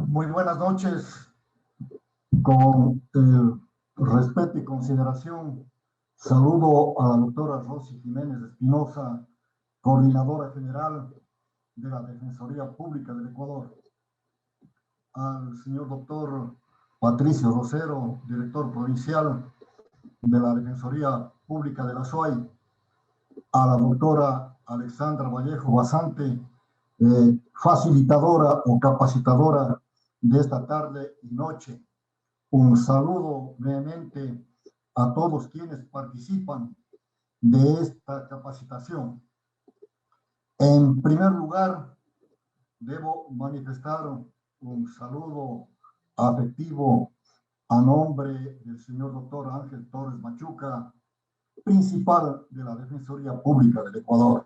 Muy buenas noches. Con el respeto y consideración, saludo a la doctora Rosy Jiménez Espinosa, coordinadora general de la Defensoría Pública del Ecuador, al señor doctor Patricio Rosero, director provincial de la Defensoría Pública de la SUAY, a la doctora Alexandra Vallejo Basante, facilitadora o capacitadora de esta tarde y noche. Un saludo brevemente a todos quienes participan de esta capacitación. En primer lugar, debo manifestar un saludo afectivo a nombre del señor doctor Ángel Torres Machuca, principal de la Defensoría Pública del Ecuador.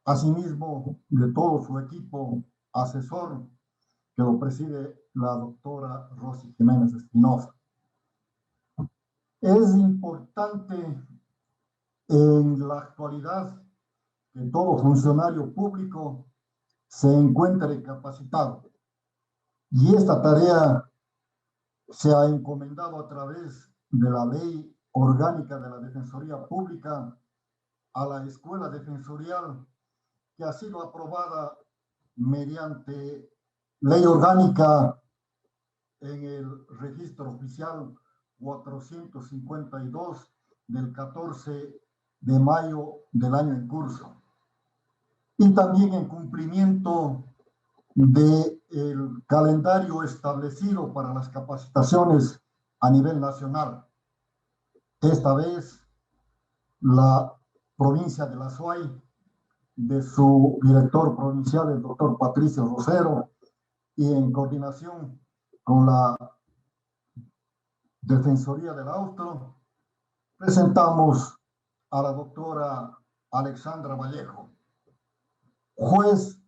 Asimismo, de todo su equipo asesor, que lo preside la doctora Rosy Jiménez Espinosa. Es importante en la actualidad que todo funcionario público se encuentre capacitado. Y esta tarea se ha encomendado a través de la Ley Orgánica de la Defensoría Pública a la Escuela Defensorial, que ha sido aprobada mediante Ley Orgánica en el Registro Oficial 452 del 14 de mayo del año en curso. Y también en cumplimiento del calendario establecido para las capacitaciones a nivel nacional. Esta vez, la provincia de la SUAY, de su director provincial, el doctor Patricio Rosero, y en coordinación con la Defensoría del Austro, presentamos a la doctora Alexandra Vallejo, juez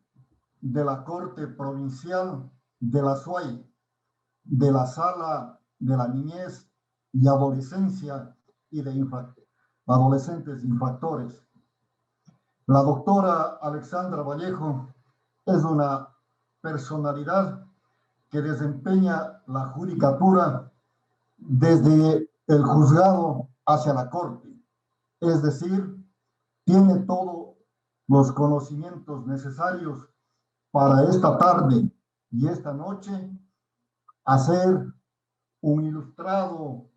de la Corte Provincial de la SUAY, de la Sala de la Niñez y Adolescencia y de adolescentes infractores. La doctora Alexandra Vallejo es una personalidad que desempeña la judicatura desde el juzgado hacia la corte, es decir, tiene todos los conocimientos necesarios para esta tarde y esta noche hacer un ilustrado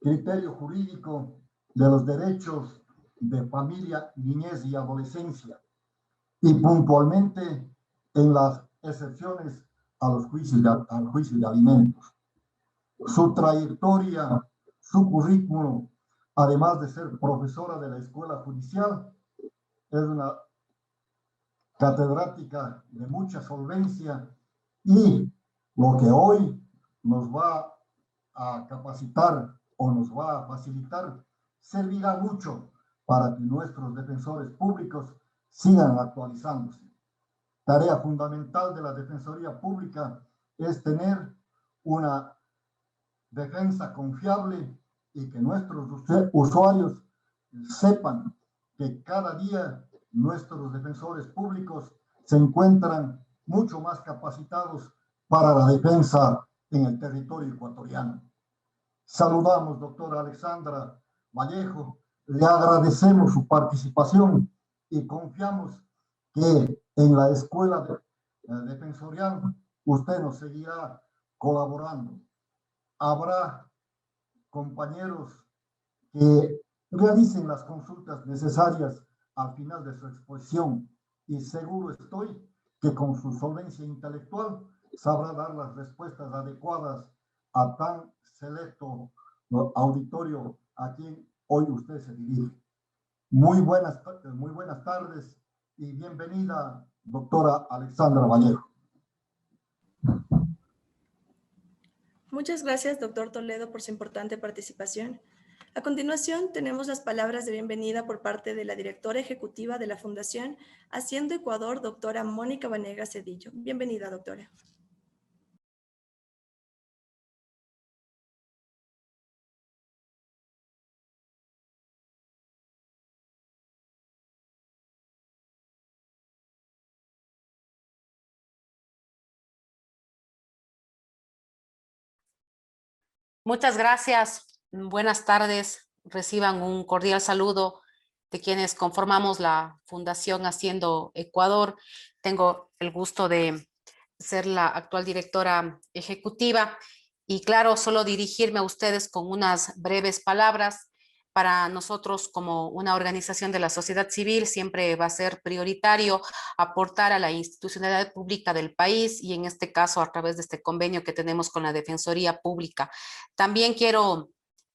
criterio jurídico de los derechos de familia, niñez y adolescencia, y puntualmente en las excepciones a los al juicio de alimentos. Su trayectoria, su currículum, además de ser profesora de la Escuela Judicial, es una catedrática de mucha solvencia, y lo que hoy nos va a capacitar o nos va a facilitar servirá mucho para que nuestros defensores públicos sigan actualizándose. Tarea fundamental de la Defensoría Pública es tener una defensa confiable y que nuestros usuarios sepan que cada día nuestros defensores públicos se encuentran mucho más capacitados para la defensa en el territorio ecuatoriano. Saludamos, doctora Alexandra Vallejo, le agradecemos su participación y confiamos que en la escuela defensorial usted nos seguirá colaborando. Habrá compañeros que realicen las consultas necesarias al final de su exposición, y seguro estoy que con su solvencia intelectual sabrá dar las respuestas adecuadas a tan selecto auditorio a quien hoy usted se dirige. Muy buenas tardes y bienvenida, doctora Alexandra Vallejo. Muchas gracias, doctor Toledo, por su importante participación. A continuación, tenemos las palabras de bienvenida por parte de la directora ejecutiva de la Fundación Haciendo Ecuador, doctora Mónica Vanegas Cedillo. Bienvenida, doctora. Muchas gracias. Buenas tardes. Reciban un cordial saludo de quienes conformamos la Fundación Haciendo Ecuador. Tengo el gusto de ser la actual directora ejecutiva y claro, solo dirigirme a ustedes con unas breves palabras. Para nosotros como una organización de la sociedad civil siempre va a ser prioritario aportar a la institucionalidad pública del país y en este caso a través de este convenio que tenemos con la Defensoría Pública. También quiero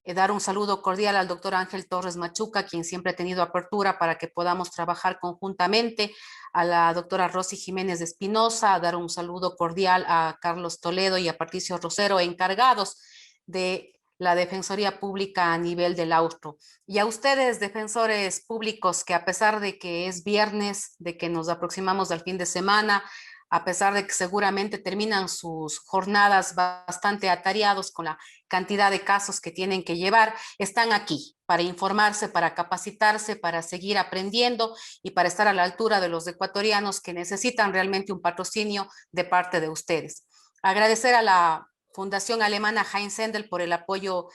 dar un saludo cordial al doctor Ángel Torres Machuca, quien siempre ha tenido apertura para que podamos trabajar conjuntamente, a la doctora Rosy Jiménez de Espinosa, a dar un saludo cordial a Carlos Toledo y a Patricio Rosero, encargados de la Defensoría Pública a nivel del Austro. Y a ustedes, defensores públicos, que a pesar de que es viernes, de que nos aproximamos al fin de semana, a pesar de que seguramente terminan sus jornadas bastante atareados con la cantidad de casos que tienen que llevar, están aquí para informarse, para capacitarse, para seguir aprendiendo y para estar a la altura de los ecuatorianos que necesitan realmente un patrocinio de parte de ustedes. Agradecer a la Fundación Alemana Heinz Sendel por el apoyo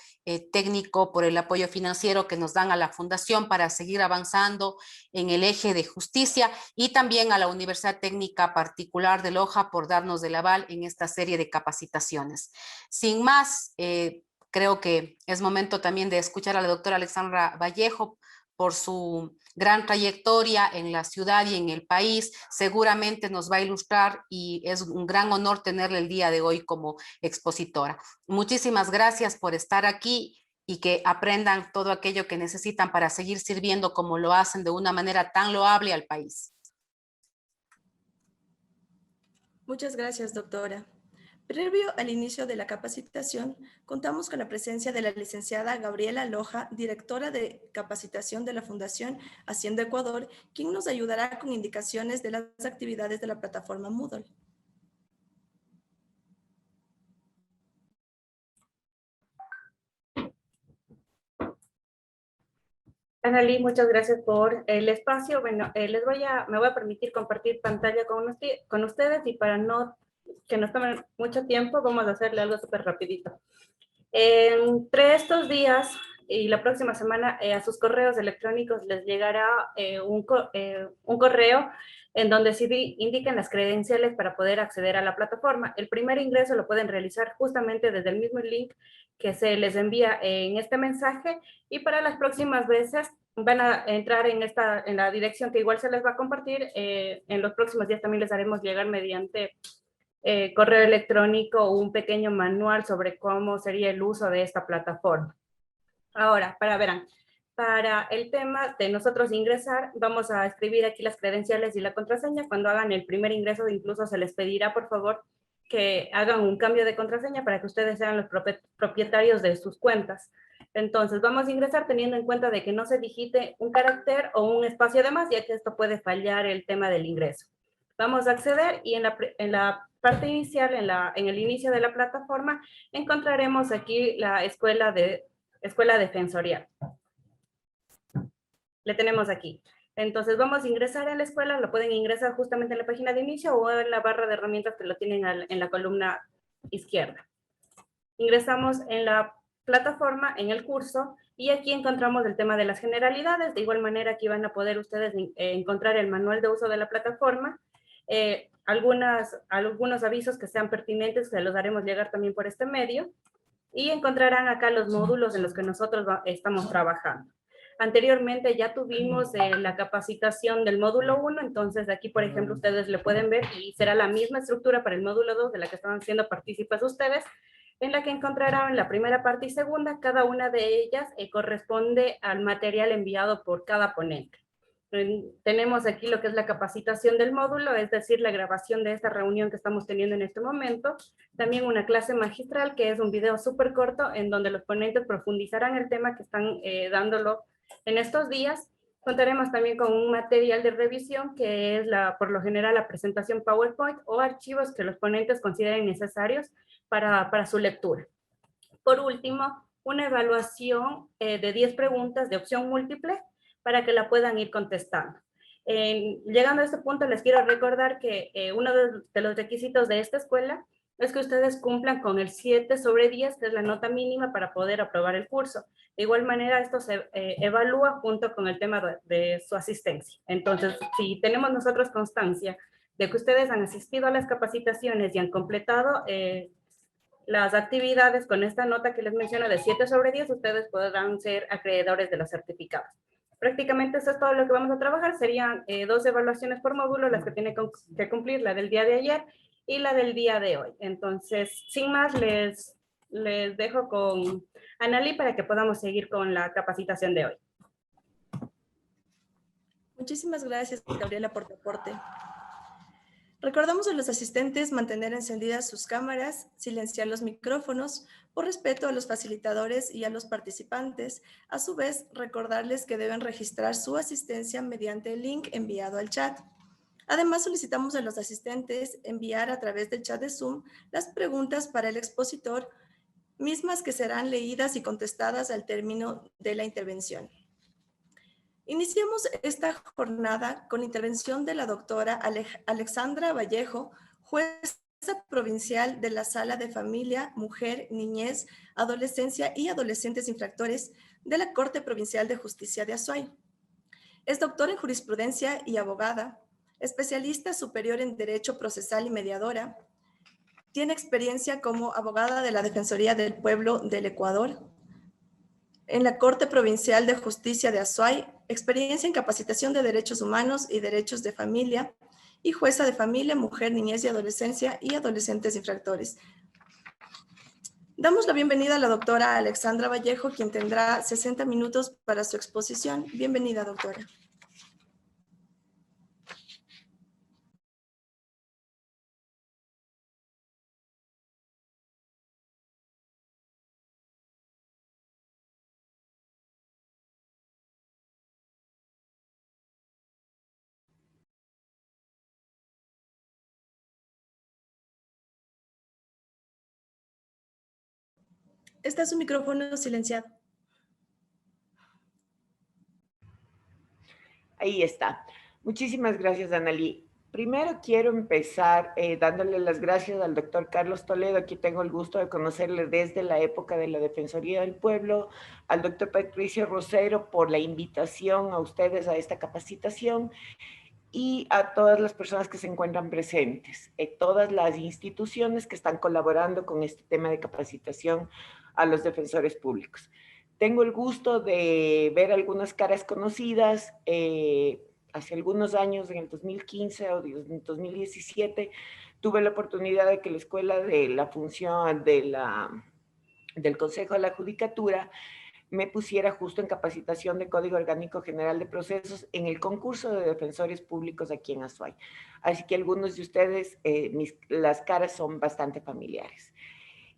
técnico, por el apoyo financiero que nos dan a la Fundación para seguir avanzando en el eje de justicia y también a la Universidad Técnica Particular de Loja por darnos el aval en esta serie de capacitaciones. Sin más, creo que es momento también de escuchar a la doctora Alexandra Vallejo por su gran trayectoria en la ciudad y en el país. Seguramente nos va a ilustrar y es un gran honor tenerle el día de hoy como expositora. Muchísimas gracias por estar aquí y que aprendan todo aquello que necesitan para seguir sirviendo como lo hacen de una manera tan loable al país. Muchas gracias, doctora. Previo al inicio de la capacitación, contamos con la presencia de la licenciada Gabriela Loja, directora de capacitación de la Fundación Haciendo Ecuador, quien nos ayudará con indicaciones de las actividades de la plataforma Moodle. Analí, muchas gracias por el espacio. Bueno, me voy a permitir compartir pantalla con ustedes y para que nos tomen mucho tiempo, vamos a hacerle algo súper rapidito. Entre estos días y la próxima semana a sus correos electrónicos les llegará un correo en donde se indican las credenciales para poder acceder a la plataforma. El primer ingreso lo pueden realizar justamente desde el mismo link que se les envía en este mensaje y para las próximas veces van a entrar en la dirección que igual se les va a compartir. En los próximos días también les haremos llegar mediante correo electrónico un pequeño manual sobre cómo sería el uso de esta plataforma. Ahora, para el tema de nosotros ingresar, vamos a escribir aquí las credenciales y la contraseña. Cuando hagan el primer ingreso, incluso se les pedirá, por favor, que hagan un cambio de contraseña para que ustedes sean los propietarios de sus cuentas. Entonces, vamos a ingresar teniendo en cuenta de que no se digite un carácter o un espacio de más, ya que esto puede fallar el tema del ingreso. Vamos a acceder y en la parte inicial, en el inicio de la plataforma, encontraremos aquí la escuela defensorial. Le tenemos aquí. Entonces vamos a ingresar a la escuela, lo pueden ingresar justamente en la página de inicio o en la barra de herramientas que lo tienen en la columna izquierda. Ingresamos en la plataforma, en el curso, y aquí encontramos el tema de las generalidades. De igual manera, aquí van a poder ustedes encontrar el manual de uso de la plataforma, algunos avisos que sean pertinentes, se los haremos llegar también por este medio, y encontrarán acá los módulos en los que nosotros estamos trabajando. Anteriormente ya tuvimos la capacitación del módulo 1, entonces aquí, por ejemplo, ustedes le pueden ver y será la misma estructura para el módulo 2 de la que están siendo partícipes ustedes, en la que encontrarán la primera parte y segunda, cada una de ellas corresponde al material enviado por cada ponente. Tenemos aquí lo que es la capacitación del módulo, es decir, la grabación de esta reunión que estamos teniendo en este momento. También una clase magistral, que es un video súper corto en donde los ponentes profundizarán el tema que están dándolo en estos días. Contaremos también con un material de revisión que es por lo general la presentación PowerPoint o archivos que los ponentes consideren necesarios para su lectura. Por último, una evaluación de 10 preguntas de opción múltiple para que la puedan ir contestando. Llegando a este punto, les quiero recordar que uno de los requisitos de esta escuela es que ustedes cumplan con el 7/10, que es la nota mínima para poder aprobar el curso. De igual manera, esto se evalúa junto con el tema de su asistencia. Entonces, si tenemos nosotros constancia de que ustedes han asistido a las capacitaciones y han completado las actividades con esta nota que les menciono de 7/10, ustedes podrán ser acreedores de los certificados. Prácticamente eso es todo lo que vamos a trabajar. Serían 2 evaluaciones por módulo, las que tiene que cumplir, la del día de ayer y la del día de hoy. Entonces, sin más, les dejo con Analí para que podamos seguir con la capacitación de hoy. Muchísimas gracias, Gabriela, por tu aporte. Recordamos a los asistentes mantener encendidas sus cámaras, silenciar los micrófonos, por respeto a los facilitadores y a los participantes. A su vez, recordarles que deben registrar su asistencia mediante el link enviado al chat. Además, solicitamos a los asistentes enviar a través del chat de Zoom las preguntas para el expositor, mismas que serán leídas y contestadas al término de la intervención. Iniciamos esta jornada con intervención de la doctora Alexandra Vallejo, jueza provincial de la Sala de Familia, Mujer, Niñez, Adolescencia y Adolescentes Infractores de la Corte Provincial de Justicia de Azuay. Es doctora en jurisprudencia y abogada, especialista superior en Derecho Procesal y mediadora. Tiene experiencia como abogada de la Defensoría del Pueblo del Ecuador, en la Corte Provincial de Justicia de Azuay, experiencia en capacitación de derechos humanos y derechos de familia, y jueza de familia, mujer, niñez y adolescencia y adolescentes infractores. Damos la bienvenida a la doctora Alexandra Vallejo, quien tendrá 60 minutos para su exposición. Bienvenida, doctora. Está su micrófono silenciado. Ahí está. Muchísimas gracias, Analí. Primero quiero empezar dándole las gracias al doctor Carlos Toledo. Aquí tengo el gusto de conocerle desde la época de la Defensoría del Pueblo, al doctor Patricio Rosero por la invitación a ustedes a esta capacitación y a todas las personas que se encuentran presentes, todas las instituciones que están colaborando con este tema de capacitación a los defensores públicos. Tengo el gusto de ver algunas caras conocidas. Hace algunos años, en el 2015 o en el 2017, tuve la oportunidad de que la Escuela de la Función del Consejo de la Judicatura me pusiera justo en capacitación de Código Orgánico General de Procesos en el concurso de defensores públicos aquí en Azuay. Así que algunos de ustedes, las caras son bastante familiares.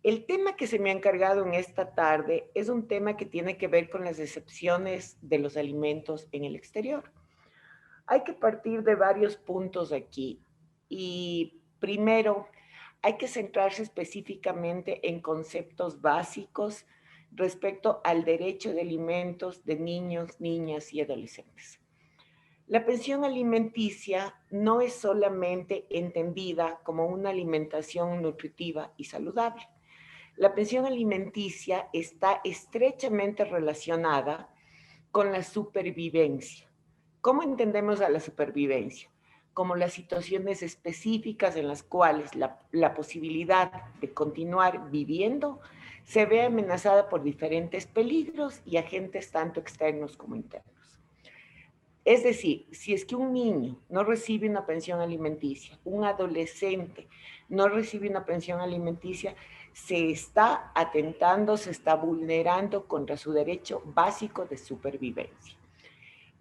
El tema que se me ha encargado en esta tarde es un tema que tiene que ver con las excepciones de los alimentos en el exterior. Hay que partir de varios puntos aquí. Y primero, hay que centrarse específicamente en conceptos básicos respecto al derecho de alimentos de niños, niñas y adolescentes. La pensión alimenticia no es solamente entendida como una alimentación nutritiva y saludable. La pensión alimenticia está estrechamente relacionada con la supervivencia. ¿Cómo entendemos a la supervivencia? Como las situaciones específicas en las cuales la posibilidad de continuar viviendo se ve amenazada por diferentes peligros y agentes tanto externos como internos. Es decir, si es que un niño no recibe una pensión alimenticia, un adolescente no recibe una pensión alimenticia, se está atentando, se está vulnerando contra su derecho básico de supervivencia.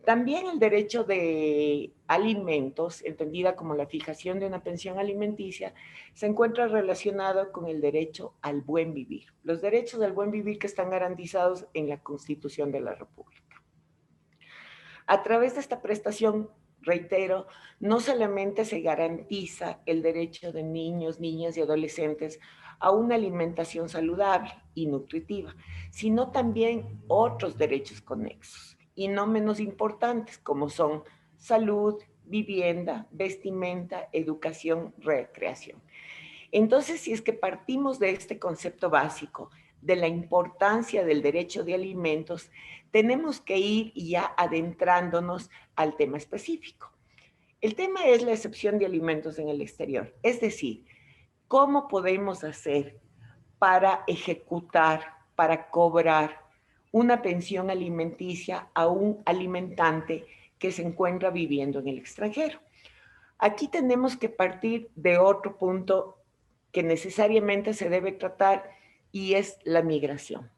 También el derecho de alimentos, entendida como la fijación de una pensión alimenticia, se encuentra relacionado con el derecho al buen vivir, los derechos al buen vivir que están garantizados en la Constitución de la República. A través de esta prestación, reitero, no solamente se garantiza el derecho de niños, niñas y adolescentes a una alimentación saludable y nutritiva, sino también otros derechos conexos y no menos importantes, como son salud, vivienda, vestimenta, educación, recreación. Entonces, si es que partimos de este concepto básico, de la importancia del derecho de alimentos, tenemos que ir ya adentrándonos al tema específico. El tema es la excepción de alimentos en el exterior, es decir, ¿cómo podemos hacer para ejecutar, para cobrar una pensión alimenticia a un alimentante que se encuentra viviendo en el extranjero? Aquí tenemos que partir de otro punto que necesariamente se debe tratar y es la migración.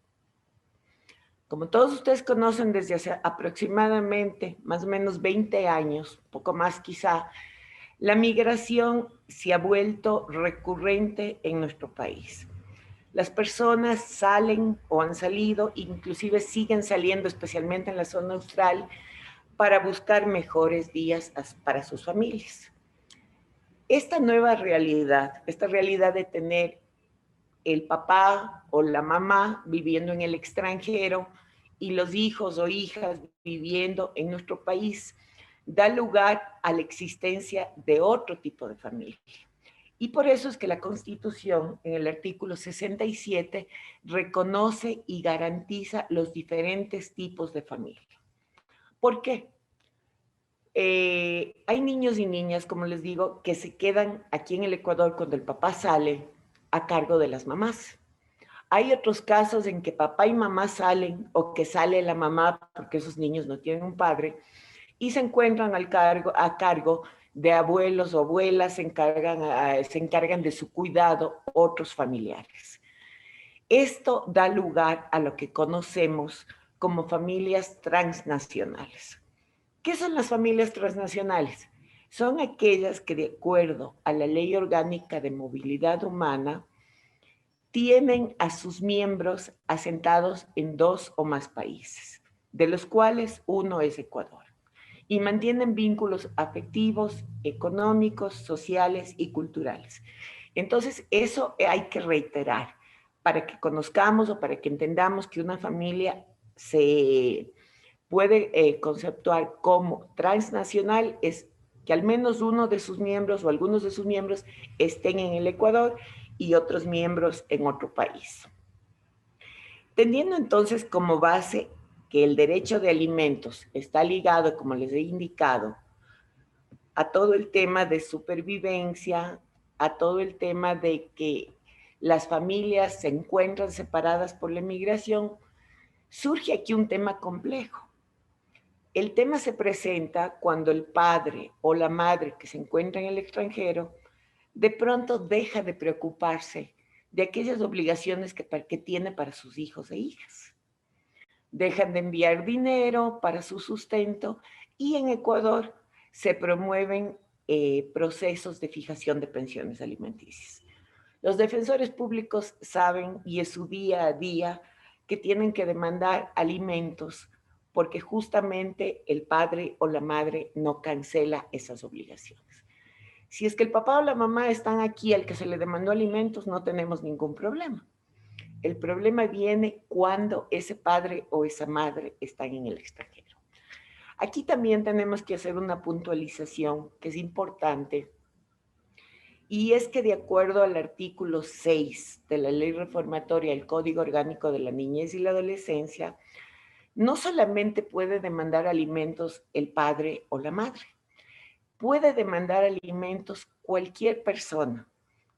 Como todos ustedes conocen, desde hace aproximadamente más o menos 20 años, poco más quizá, la migración se ha vuelto recurrente en nuestro país. Las personas salen o han salido, inclusive siguen saliendo, especialmente en la zona austral, para buscar mejores días para sus familias. Esta nueva realidad, esta realidad de tener el papá o la mamá viviendo en el extranjero y los hijos o hijas viviendo en nuestro país, da lugar a la existencia de otro tipo de familia. Y por eso es que la Constitución, en el artículo 67, reconoce y garantiza los diferentes tipos de familia. ¿Por qué? Hay niños y niñas, como les digo, que se quedan aquí en el Ecuador cuando el papá sale a cargo de las mamás. Hay otros casos en que papá y mamá salen o que sale la mamá porque esos niños no tienen un padre y se encuentran a cargo de abuelos o abuelas, se encargan de su cuidado otros familiares. Esto da lugar a lo que conocemos como familias transnacionales. ¿Qué son las familias transnacionales? Son aquellas que, de acuerdo a la Ley Orgánica de Movilidad Humana, tienen a sus miembros asentados en 2 o más países, de los cuales uno es Ecuador, y mantienen vínculos afectivos, económicos, sociales y culturales. Entonces, eso hay que reiterar para que conozcamos o para que entendamos que una familia se puede conceptuar como transnacional, es que al menos uno de sus miembros o algunos de sus miembros estén en el Ecuador y otros miembros en otro país. Teniendo entonces como base que el derecho de alimentos está ligado, como les he indicado, a todo el tema de supervivencia, a todo el tema de que las familias se encuentran separadas por la migración, surge aquí un tema complejo. El tema se presenta cuando el padre o la madre que se encuentra en el extranjero de pronto deja de preocuparse de aquellas obligaciones que tiene para sus hijos e hijas. Dejan de enviar dinero para su sustento y en Ecuador se promueven procesos de fijación de pensiones alimenticias. Los defensores públicos saben, y es su día a día, que tienen que demandar alimentos porque justamente el padre o la madre no cancela esas obligaciones. Si es que el papá o la mamá están aquí al que se le demandó alimentos, no tenemos ningún problema. El problema viene cuando ese padre o esa madre están en el extranjero. Aquí también tenemos que hacer una puntualización que es importante, y es que de acuerdo al artículo 6 de la Ley Reformatoria del Código Orgánico de la Niñez y la Adolescencia, no solamente puede demandar alimentos el padre o la madre, puede demandar alimentos cualquier persona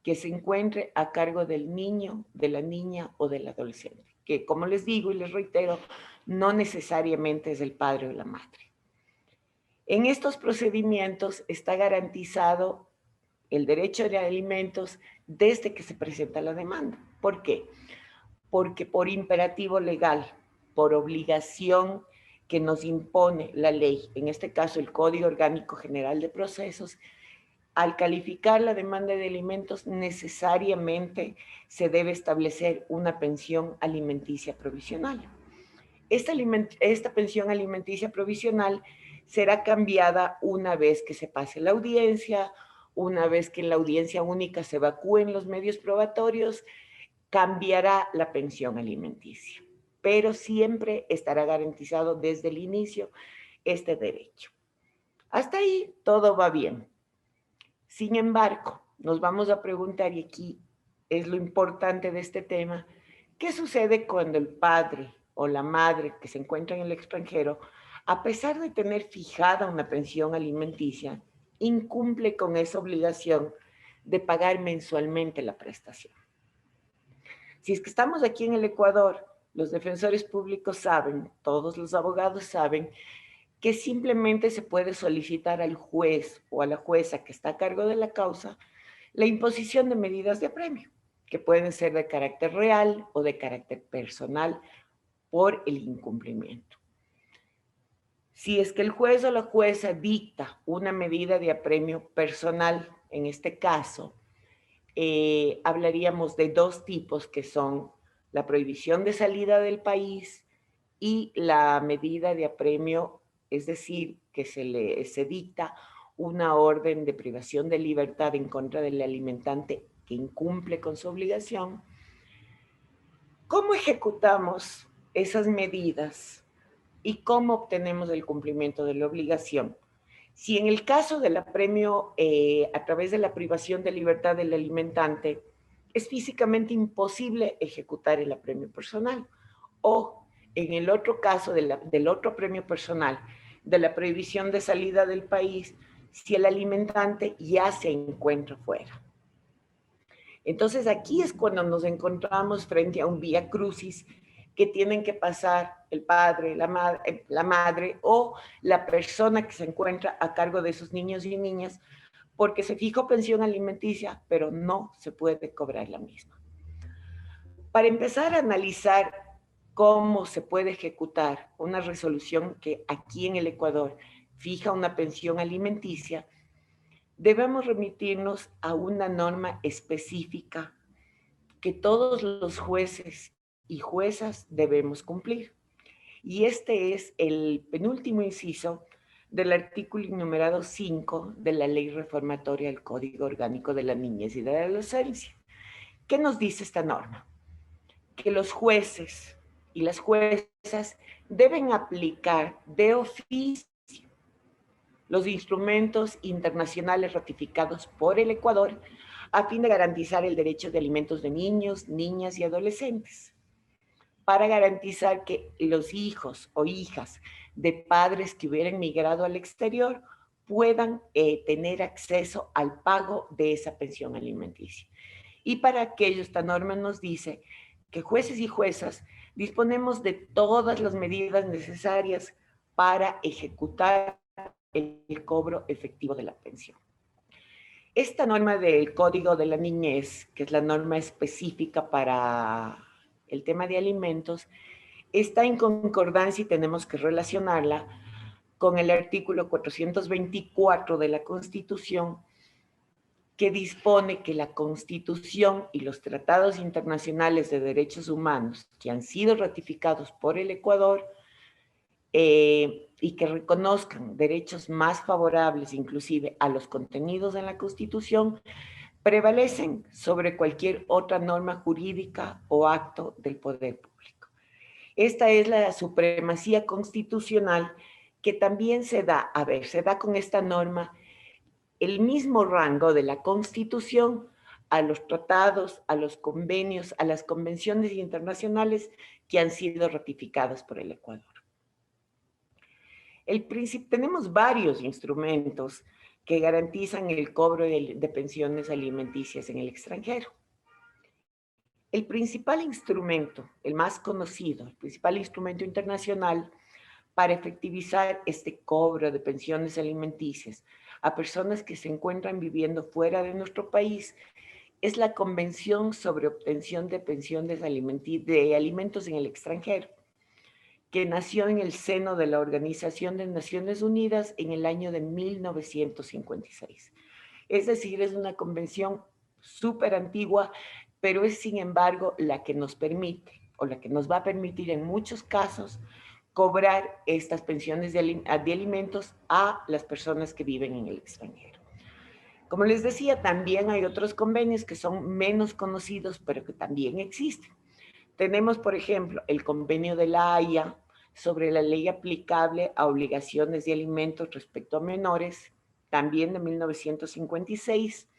que se encuentre a cargo del niño, de la niña o del adolescente, que como les digo y les reitero, no necesariamente es el padre o la madre. En estos procedimientos está garantizado el derecho de alimentos desde que se presenta la demanda. ¿Por qué? Porque por imperativo legal, por obligación que nos impone la ley, en este caso el Código Orgánico General de Procesos, al calificar la demanda de alimentos necesariamente se debe establecer una pensión alimenticia provisional. Esta pensión alimenticia provisional será cambiada una vez que se pase la audiencia, una vez que en la audiencia única se evacúen los medios probatorios, cambiará la pensión alimenticia, pero siempre estará garantizado desde el inicio este derecho. Hasta ahí todo va bien. Sin embargo, nos vamos a preguntar, y aquí es lo importante de este tema, ¿qué sucede cuando el padre o la madre que se encuentra en el extranjero, a pesar de tener fijada una pensión alimenticia, incumple con esa obligación de pagar mensualmente la prestación? Si es que estamos aquí en el Ecuador, los defensores públicos saben, todos los abogados saben, que simplemente se puede solicitar al juez o a la jueza que está a cargo de la causa la imposición de medidas de apremio, que pueden ser de carácter real o de carácter personal por el incumplimiento. Si es que el juez o la jueza dicta una medida de apremio personal, en este caso, hablaríamos de dos tipos, que son la prohibición de salida del país y la medida de apremio, es decir, que se dicta una orden de privación de libertad en contra del alimentante que incumple con su obligación. ¿Cómo ejecutamos esas medidas y cómo obtenemos el cumplimiento de la obligación? Si en el caso del apremio a través de la privación de libertad del alimentante es físicamente imposible ejecutar el apremio personal, o en el otro caso del otro apremio personal, de la prohibición de salida del país, si el alimentante ya se encuentra fuera. Entonces aquí es cuando nos encontramos frente a un vía crucis que tienen que pasar el padre, la madre o la persona que se encuentra a cargo de esos niños y niñas, porque se fijó pensión alimenticia, pero no se puede cobrar la misma. Para empezar a analizar cómo se puede ejecutar una resolución que aquí en el Ecuador fija una pensión alimenticia, debemos remitirnos a una norma específica que todos los jueces y juezas debemos cumplir. Y este es el penúltimo inciso del artículo enumerado 5 de la Ley Reformatoria del Código Orgánico de la Niñez y de la Adolescencia. ¿Qué nos dice esta norma? Que los jueces y las juezas deben aplicar de oficio los instrumentos internacionales ratificados por el Ecuador a fin de garantizar el derecho de alimentos de niños, niñas y adolescentes, para garantizar que los hijos o hijas de padres que hubieran migrado al exterior puedan tener acceso al pago de esa pensión alimenticia. Y para aquello, esta norma nos dice que jueces y juezas disponemos de todas las medidas necesarias para ejecutar el cobro efectivo de la pensión. Esta norma del Código de la Niñez, que es la norma específica para el tema de alimentos, está en concordancia y tenemos que relacionarla con el artículo 424 de la Constitución, que dispone que la Constitución y los tratados internacionales de derechos humanos que han sido ratificados por el Ecuador y que reconozcan derechos más favorables inclusive a los contenidos en la Constitución, prevalecen sobre cualquier otra norma jurídica o acto del poder público. Esta es la supremacía constitucional que también se da con esta norma el mismo rango de la Constitución a los tratados, a los convenios, a las convenciones internacionales que han sido ratificadas por el Ecuador. Tenemos varios instrumentos que garantizan el cobro de pensiones alimenticias en el extranjero. El principal instrumento, el más conocido, el principal instrumento internacional para efectivizar este cobro de pensiones alimenticias a personas que se encuentran viviendo fuera de nuestro país, es la Convención sobre Obtención de Pensiones de Alimentos en el Extranjero, que nació en el seno de la Organización de Naciones Unidas en el año de 1956. Es decir, es una convención súper antigua, pero es sin embargo la que nos permite, o la que nos va a permitir en muchos casos, cobrar estas pensiones de alimentos a las personas que viven en el extranjero. Como les decía, también hay otros convenios que son menos conocidos, pero que también existen. Tenemos, por ejemplo, el convenio de la Haya sobre la ley aplicable a obligaciones de alimentos respecto a menores, también de 1956.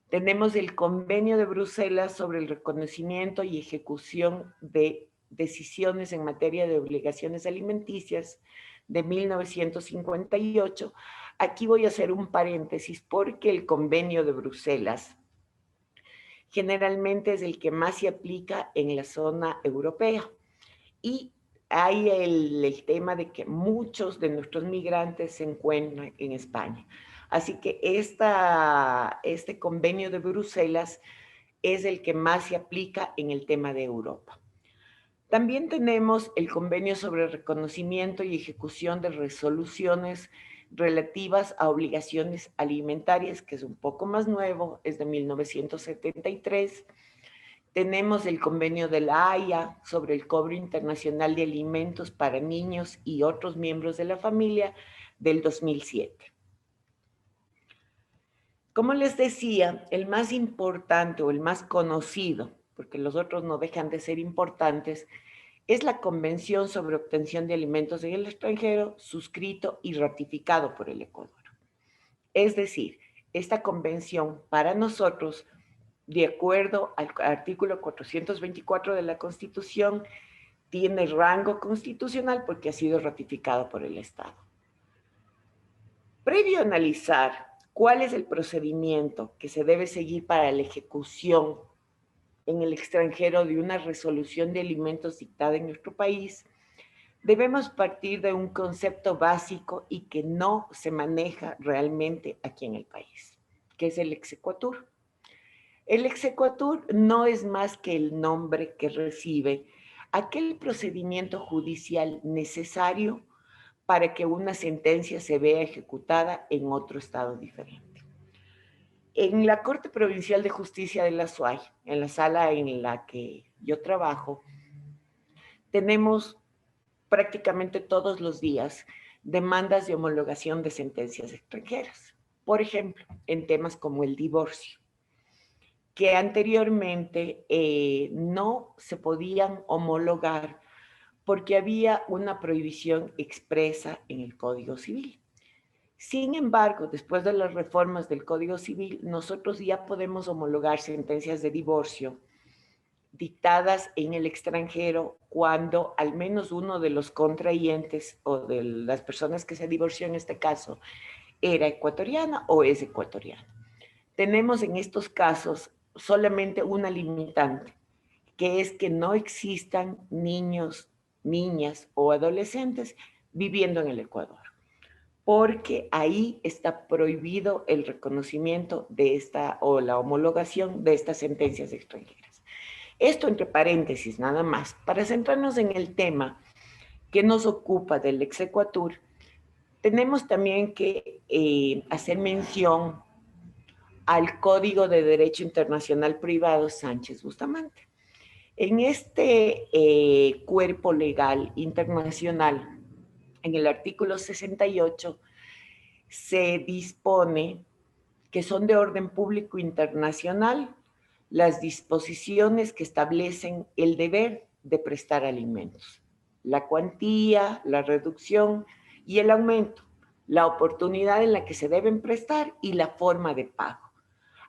Tenemos el Convenio de Bruselas sobre el reconocimiento y ejecución de decisiones en materia de obligaciones alimenticias de 1958. Aquí voy a hacer un paréntesis porque el Convenio de Bruselas generalmente es el que más se aplica en la zona europea. Y hay el tema de que muchos de nuestros migrantes se encuentran en España. Así que este convenio de Bruselas es el que más se aplica en el tema de Europa. También tenemos el convenio sobre reconocimiento y ejecución de resoluciones relativas a obligaciones alimentarias, que es un poco más nuevo, es de 1973. Tenemos el convenio de la Haya sobre el cobro internacional de alimentos para niños y otros miembros de la familia del 2007. Como les decía, el más importante o el más conocido, porque los otros no dejan de ser importantes, es la Convención sobre Obtención de Alimentos en el Extranjero, suscrito y ratificado por el Ecuador. Es decir, esta convención para nosotros, de acuerdo al artículo 424 de la Constitución, tiene rango constitucional porque ha sido ratificado por el Estado. Previo a analizar cuál es el procedimiento que se debe seguir para la ejecución en el extranjero de una resolución de alimentos dictada en nuestro país, debemos partir de un concepto básico y que no se maneja realmente aquí en el país, que es el exequatur. El exequatur no es más que el nombre que recibe aquel procedimiento judicial necesario para que una sentencia se vea ejecutada en otro estado diferente. En la Corte Provincial de Justicia de la SUAY, en la sala en la que yo trabajo, tenemos prácticamente todos los días demandas de homologación de sentencias extranjeras. Por ejemplo, en temas como el divorcio, que anteriormente no se podían homologar porque había una prohibición expresa en el Código Civil. Sin embargo, después de las reformas del Código Civil, nosotros ya podemos homologar sentencias de divorcio dictadas en el extranjero cuando al menos uno de los contrayentes o de las personas que se divorció en este caso era ecuatoriana o es ecuatoriana. Tenemos en estos casos solamente una limitante, que es que no existan niños, niñas o adolescentes viviendo en el Ecuador, porque ahí está prohibido el reconocimiento de esta o la homologación de estas sentencias extranjeras. Esto entre paréntesis nada más, para centrarnos en el tema que nos ocupa del exequatur, tenemos también que hacer mención al Código de Derecho Internacional Privado Sánchez Bustamante. En este cuerpo legal internacional, en el artículo 68, se dispone que son de orden público internacional las disposiciones que establecen el deber de prestar alimentos, la cuantía, la reducción y el aumento, la oportunidad en la que se deben prestar y la forma de pago,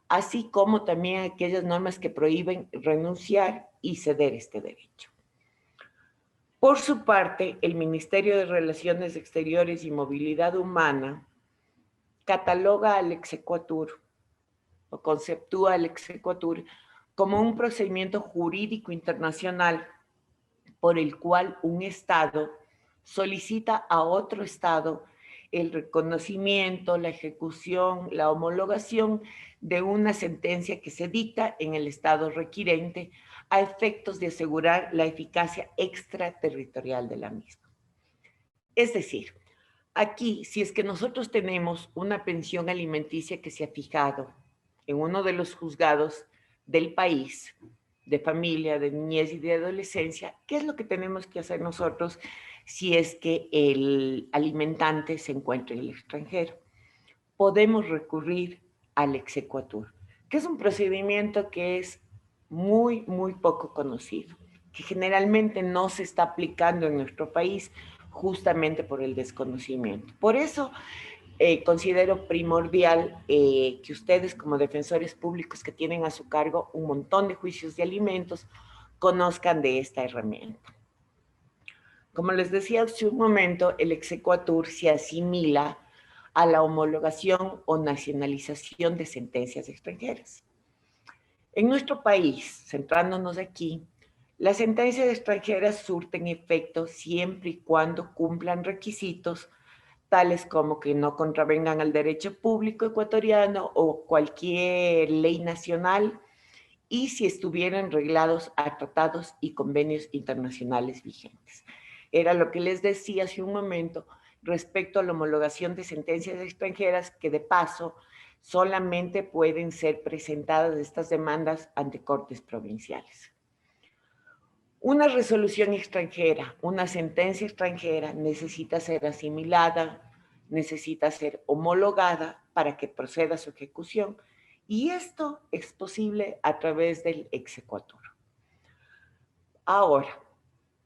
así como también aquellas normas que prohíben renunciar y ceder este derecho. Por su parte, el Ministerio de Relaciones Exteriores y Movilidad Humana cataloga al exequatur o conceptúa el exequatur como un procedimiento jurídico internacional por el cual un Estado solicita a otro Estado el reconocimiento, la ejecución, la homologación de una sentencia que se dicta en el Estado requirente a efectos de asegurar la eficacia extraterritorial de la misma. Es decir, aquí, si es que nosotros tenemos una pensión alimenticia que se ha fijado en uno de los juzgados del país, de familia, de niñez y de adolescencia, ¿qué es lo que tenemos que hacer nosotros si es que el alimentante se encuentra en el extranjero? Podemos recurrir al exequatur, que es un procedimiento que es muy, muy poco conocido, que generalmente no se está aplicando en nuestro país justamente por el desconocimiento. Por eso, considero primordial que ustedes como defensores públicos que tienen a su cargo un montón de juicios de alimentos conozcan de esta herramienta. Como les decía hace un momento, el exequatur se asimila a la homologación o nacionalización de sentencias extranjeras. En nuestro país, centrándonos aquí, las sentencias extranjeras surten efecto siempre y cuando cumplan requisitos tales como que no contravengan al derecho público ecuatoriano o cualquier ley nacional y si estuvieran reglados a tratados y convenios internacionales vigentes. Era lo que les decía hace un momento respecto a la homologación de sentencias extranjeras que de paso solamente pueden ser presentadas estas demandas ante cortes provinciales. Una resolución extranjera, una sentencia extranjera necesita ser asimilada, necesita ser homologada para que proceda su ejecución y esto es posible a través del exequatur. Ahora,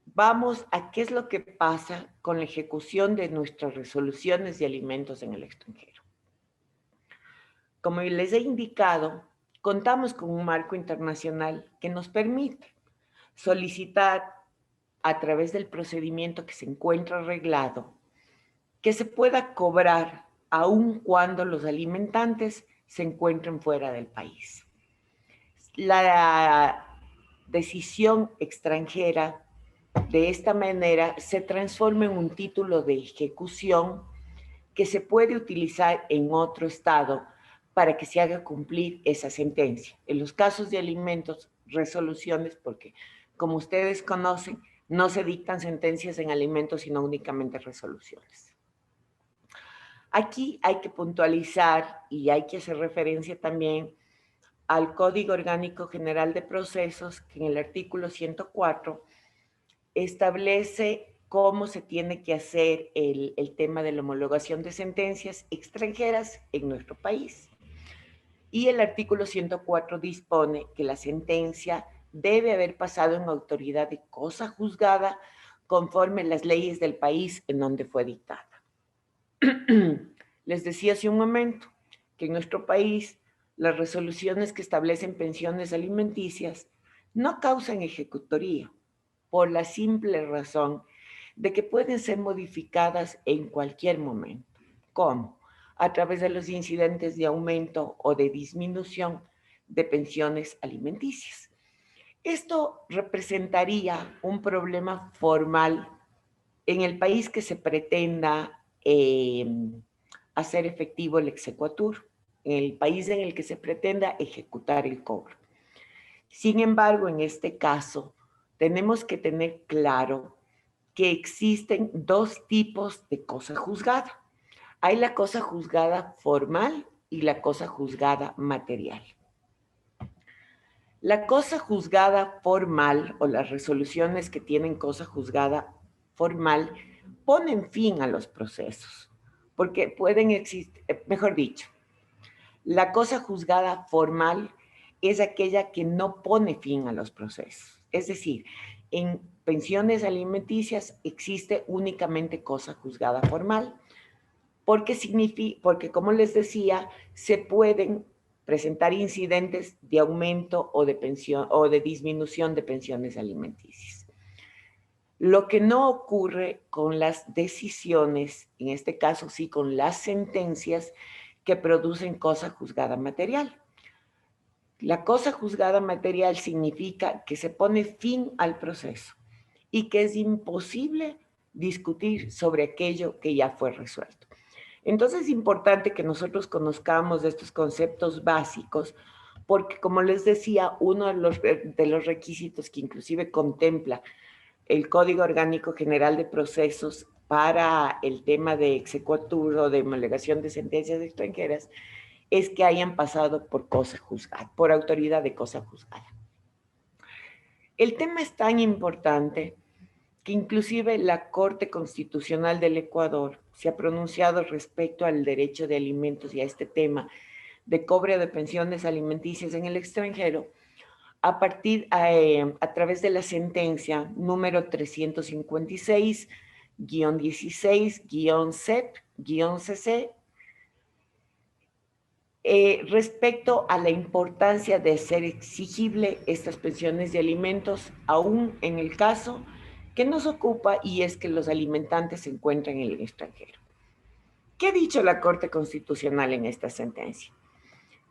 vamos a qué es lo que pasa con la ejecución de nuestras resoluciones de alimentos en el extranjero. Como les he indicado, contamos con un marco internacional que nos permite solicitar a través del procedimiento que se encuentra reglado que se pueda cobrar aun cuando los alimentantes se encuentren fuera del país. La decisión extranjera de esta manera se transforma en un título de ejecución que se puede utilizar en otro estado para que se haga cumplir esa sentencia. En los casos de alimentos, resoluciones, porque como ustedes conocen, no se dictan sentencias en alimentos, sino únicamente resoluciones. Aquí hay que puntualizar y hay que hacer referencia también al Código Orgánico General de Procesos, que en el artículo 104 establece cómo se tiene que hacer el tema de la homologación de sentencias extranjeras en nuestro país. Y el artículo 104 dispone que la sentencia debe haber pasado en autoridad de cosa juzgada conforme las leyes del país en donde fue dictada. Les decía hace un momento que en nuestro país las resoluciones que establecen pensiones alimenticias no causan ejecutoría por la simple razón de que pueden ser modificadas en cualquier momento. ¿Cómo? A través de los incidentes de aumento o de disminución de pensiones alimenticias. Esto representaría un problema formal en el país que se pretenda hacer efectivo el exequatur, en el país en el que se pretenda ejecutar el cobro. Sin embargo, en este caso, tenemos que tener claro que existen dos tipos de cosa juzgada. Hay la cosa juzgada formal y la cosa juzgada material. La cosa juzgada formal o las resoluciones que tienen cosa juzgada formal ponen fin a los procesos, porque pueden existir, mejor dicho, la cosa juzgada formal es aquella que no pone fin a los procesos. Es decir, en pensiones alimenticias existe únicamente cosa juzgada formal, porque como les decía, se pueden presentar incidentes de aumento o de pensión o de disminución de pensiones alimenticias. Lo que no ocurre con las decisiones, en este caso sí con las sentencias que producen cosa juzgada material. La cosa juzgada material significa que se pone fin al proceso y que es imposible discutir sobre aquello que ya fue resuelto. Entonces es importante que nosotros conozcamos estos conceptos básicos porque, como les decía, uno de los requisitos que inclusive contempla el Código Orgánico General de Procesos para el tema de exequatur o de homologación de sentencias extranjeras es que hayan pasado por cosa juzgada, por autoridad de cosa juzgada. El tema es tan importante que inclusive la Corte Constitucional del Ecuador se ha pronunciado respecto al derecho de alimentos y a este tema de cobro de pensiones alimenticias en el extranjero a través de la sentencia número 356-16-CEP-CC respecto a la importancia de hacer exigible estas pensiones de alimentos, aún en el caso que nos ocupa, y es que los alimentantes se encuentran en el extranjero. ¿Qué ha dicho la Corte Constitucional en esta sentencia?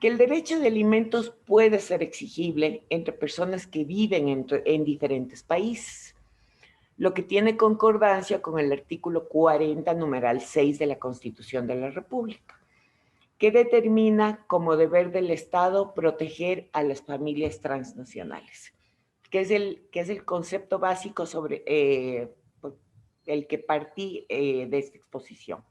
Que el derecho de alimentos puede ser exigible entre personas que viven en diferentes países, lo que tiene concordancia con el artículo 40, numeral 6 de la Constitución de la República, que determina como deber del Estado proteger a las familias transnacionales, que es el concepto básico sobre el que partí de esta exposición.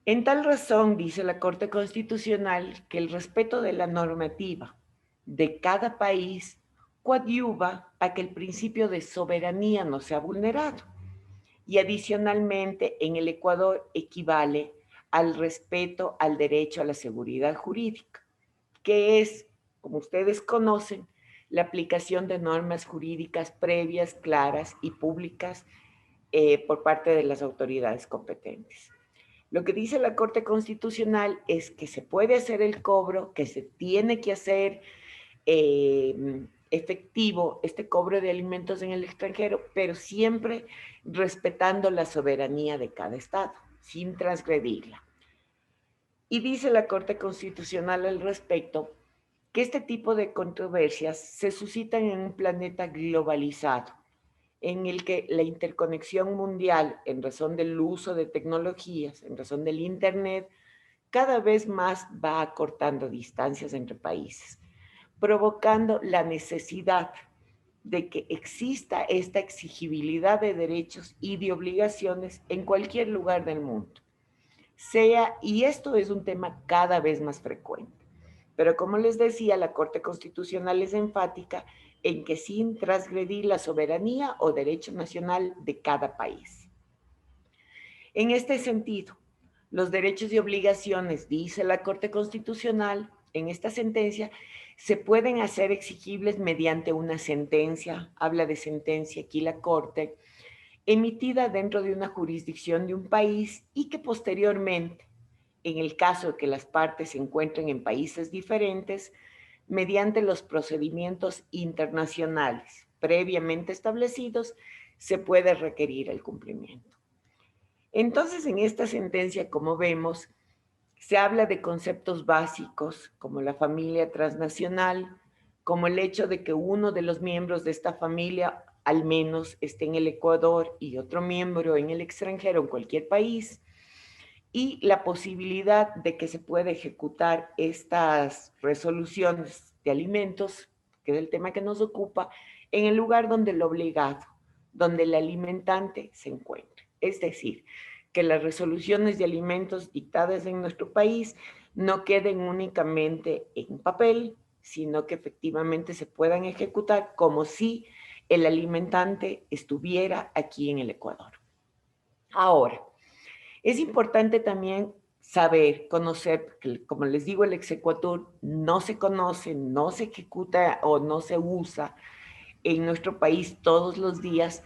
En tal razón, dice la Corte Constitucional, que el respeto de la normativa de cada país coadyuva a que el principio de soberanía no sea vulnerado. Y adicionalmente, en el Ecuador equivale al respeto al derecho a la seguridad jurídica, que es, como ustedes conocen, la aplicación de normas jurídicas previas, claras y públicas por parte de las autoridades competentes. Lo que dice la Corte Constitucional es que se puede hacer el cobro, que se tiene que hacer efectivo este cobro de alimentos en el extranjero, pero siempre respetando la soberanía de cada Estado, sin transgredirla. Y dice la Corte Constitucional al respecto que este tipo de controversias se suscitan en un planeta globalizado, en el que la interconexión mundial, en razón del uso de tecnologías, en razón del Internet, cada vez más va acortando distancias entre países, provocando la necesidad de que exista esta exigibilidad de derechos y de obligaciones en cualquier lugar del mundo. Y esto es un tema cada vez más frecuente. Pero como les decía, la Corte Constitucional es enfática en que sin transgredir la soberanía o derecho nacional de cada país. En este sentido, los derechos y obligaciones, dice la Corte Constitucional en esta sentencia, se pueden hacer exigibles mediante una sentencia, habla de sentencia aquí la Corte, emitida dentro de una jurisdicción de un país y que posteriormente, en el caso de que las partes se encuentren en países diferentes, mediante los procedimientos internacionales previamente establecidos, se puede requerir el cumplimiento. Entonces, en esta sentencia, como vemos, se habla de conceptos básicos como la familia transnacional, como el hecho de que uno de los miembros de esta familia al menos esté en el Ecuador y otro miembro en el extranjero, en cualquier país, y la posibilidad de que se pueda ejecutar estas resoluciones de alimentos, que es el tema que nos ocupa, en el lugar donde el obligado, donde el alimentante se encuentre. Es decir, que las resoluciones de alimentos dictadas en nuestro país no queden únicamente en papel, sino que efectivamente se puedan ejecutar como si el alimentante estuviera aquí en el Ecuador. Ahora, es importante también saber, conocer, que, como les digo, el exequatur no se conoce, no se ejecuta o no se usa en nuestro país todos los días.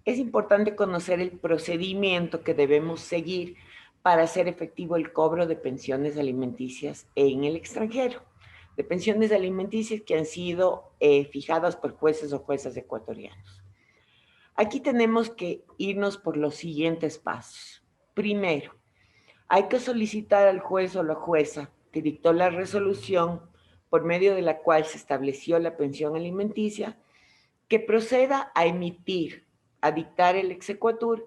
Es importante conocer el procedimiento que debemos seguir para hacer efectivo el cobro de pensiones alimenticias en el extranjero, de pensiones alimenticias que han sido fijadas por jueces o juezas ecuatorianos. Aquí tenemos que irnos por los siguientes pasos. Primero, hay que solicitar al juez o la jueza que dictó la resolución por medio de la cual se estableció la pensión alimenticia que proceda a emitir, a dictar el exequatur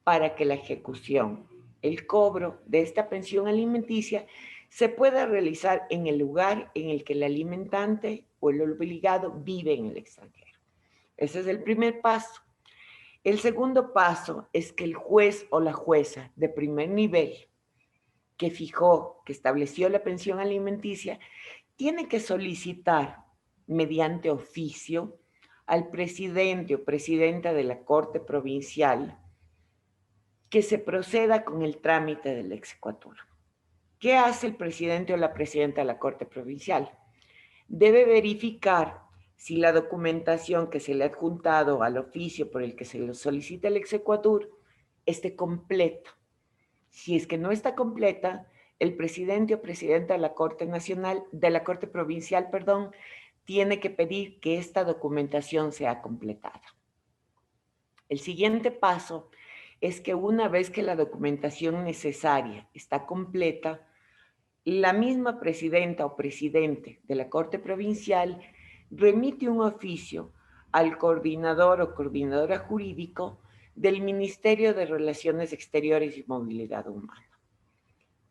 para que la ejecución, el cobro de esta pensión alimenticia se pueda realizar en el lugar en el que el alimentante o el obligado vive en el extranjero. Ese es el primer paso. El segundo paso es que el juez o la jueza de primer nivel que fijó, que estableció la pensión alimenticia, tiene que solicitar mediante oficio al presidente o presidenta de la Corte Provincial que se proceda con el trámite del exequatur. ¿Qué hace el presidente o la presidenta de la Corte Provincial? Debe verificar si la documentación que se le ha adjuntado al oficio por el que se le solicita el exequatur esté completa. Si es que no está completa, el presidente o presidenta de la Corte Nacional, de la Corte Provincial, perdón, tiene que pedir que esta documentación sea completada. El siguiente paso es que una vez que la documentación necesaria está completa, la misma presidenta o presidente de la Corte Provincial remite un oficio al coordinador o coordinadora jurídico del Ministerio de Relaciones Exteriores y Movilidad Humana.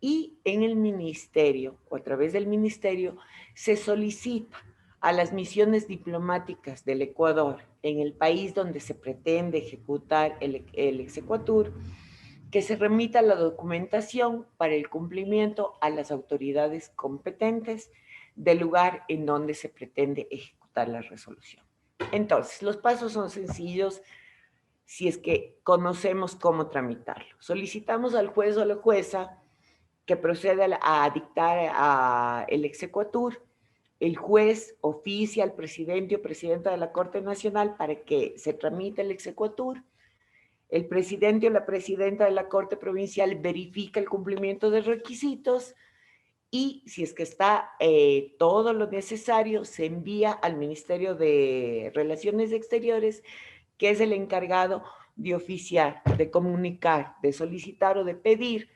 Y en el ministerio, o a través del ministerio, se solicita a las misiones diplomáticas del Ecuador en el país donde se pretende ejecutar el exequatur, que se remita la documentación para el cumplimiento a las autoridades competentes del lugar en donde se pretende ejecutar la resolución. Entonces, los pasos son sencillos si es que conocemos cómo tramitarlo. Solicitamos al juez o a la jueza que proceda a dictar el exequatur. El juez oficia al presidente o presidenta de la Corte Nacional para que se tramite el exequatur. El presidente o la presidenta de la Corte Provincial verifica el cumplimiento de requisitos y si es que está todo lo necesario, se envía al Ministerio de Relaciones Exteriores, que es el encargado de oficiar, de comunicar, de solicitar o de pedir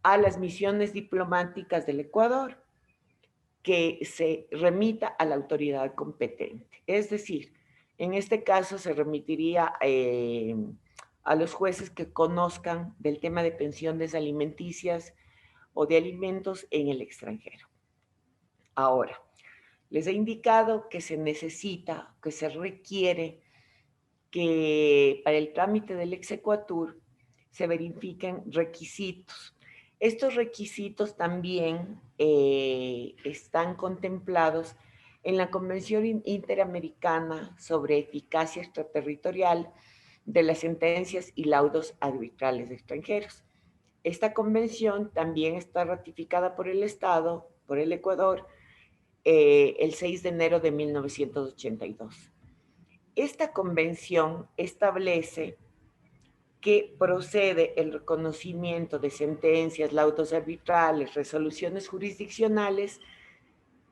a las misiones diplomáticas del Ecuador que se remita a la autoridad competente. Es decir, en este caso se remitiría a los jueces que conozcan del tema de pensiones alimenticias o de alimentos en el extranjero. Ahora, les he indicado que se necesita, que se requiere que para el trámite del exequatur se verifiquen requisitos. Estos requisitos también están contemplados en la Convención Interamericana sobre Eficacia Extraterritorial de las Sentencias y Laudos Arbitrales de Extranjeros. Esta convención también está ratificada por el Estado, por el Ecuador, el 6 de enero de 1982. Esta convención establece que procede el reconocimiento de sentencias, laudos arbitrales, resoluciones jurisdiccionales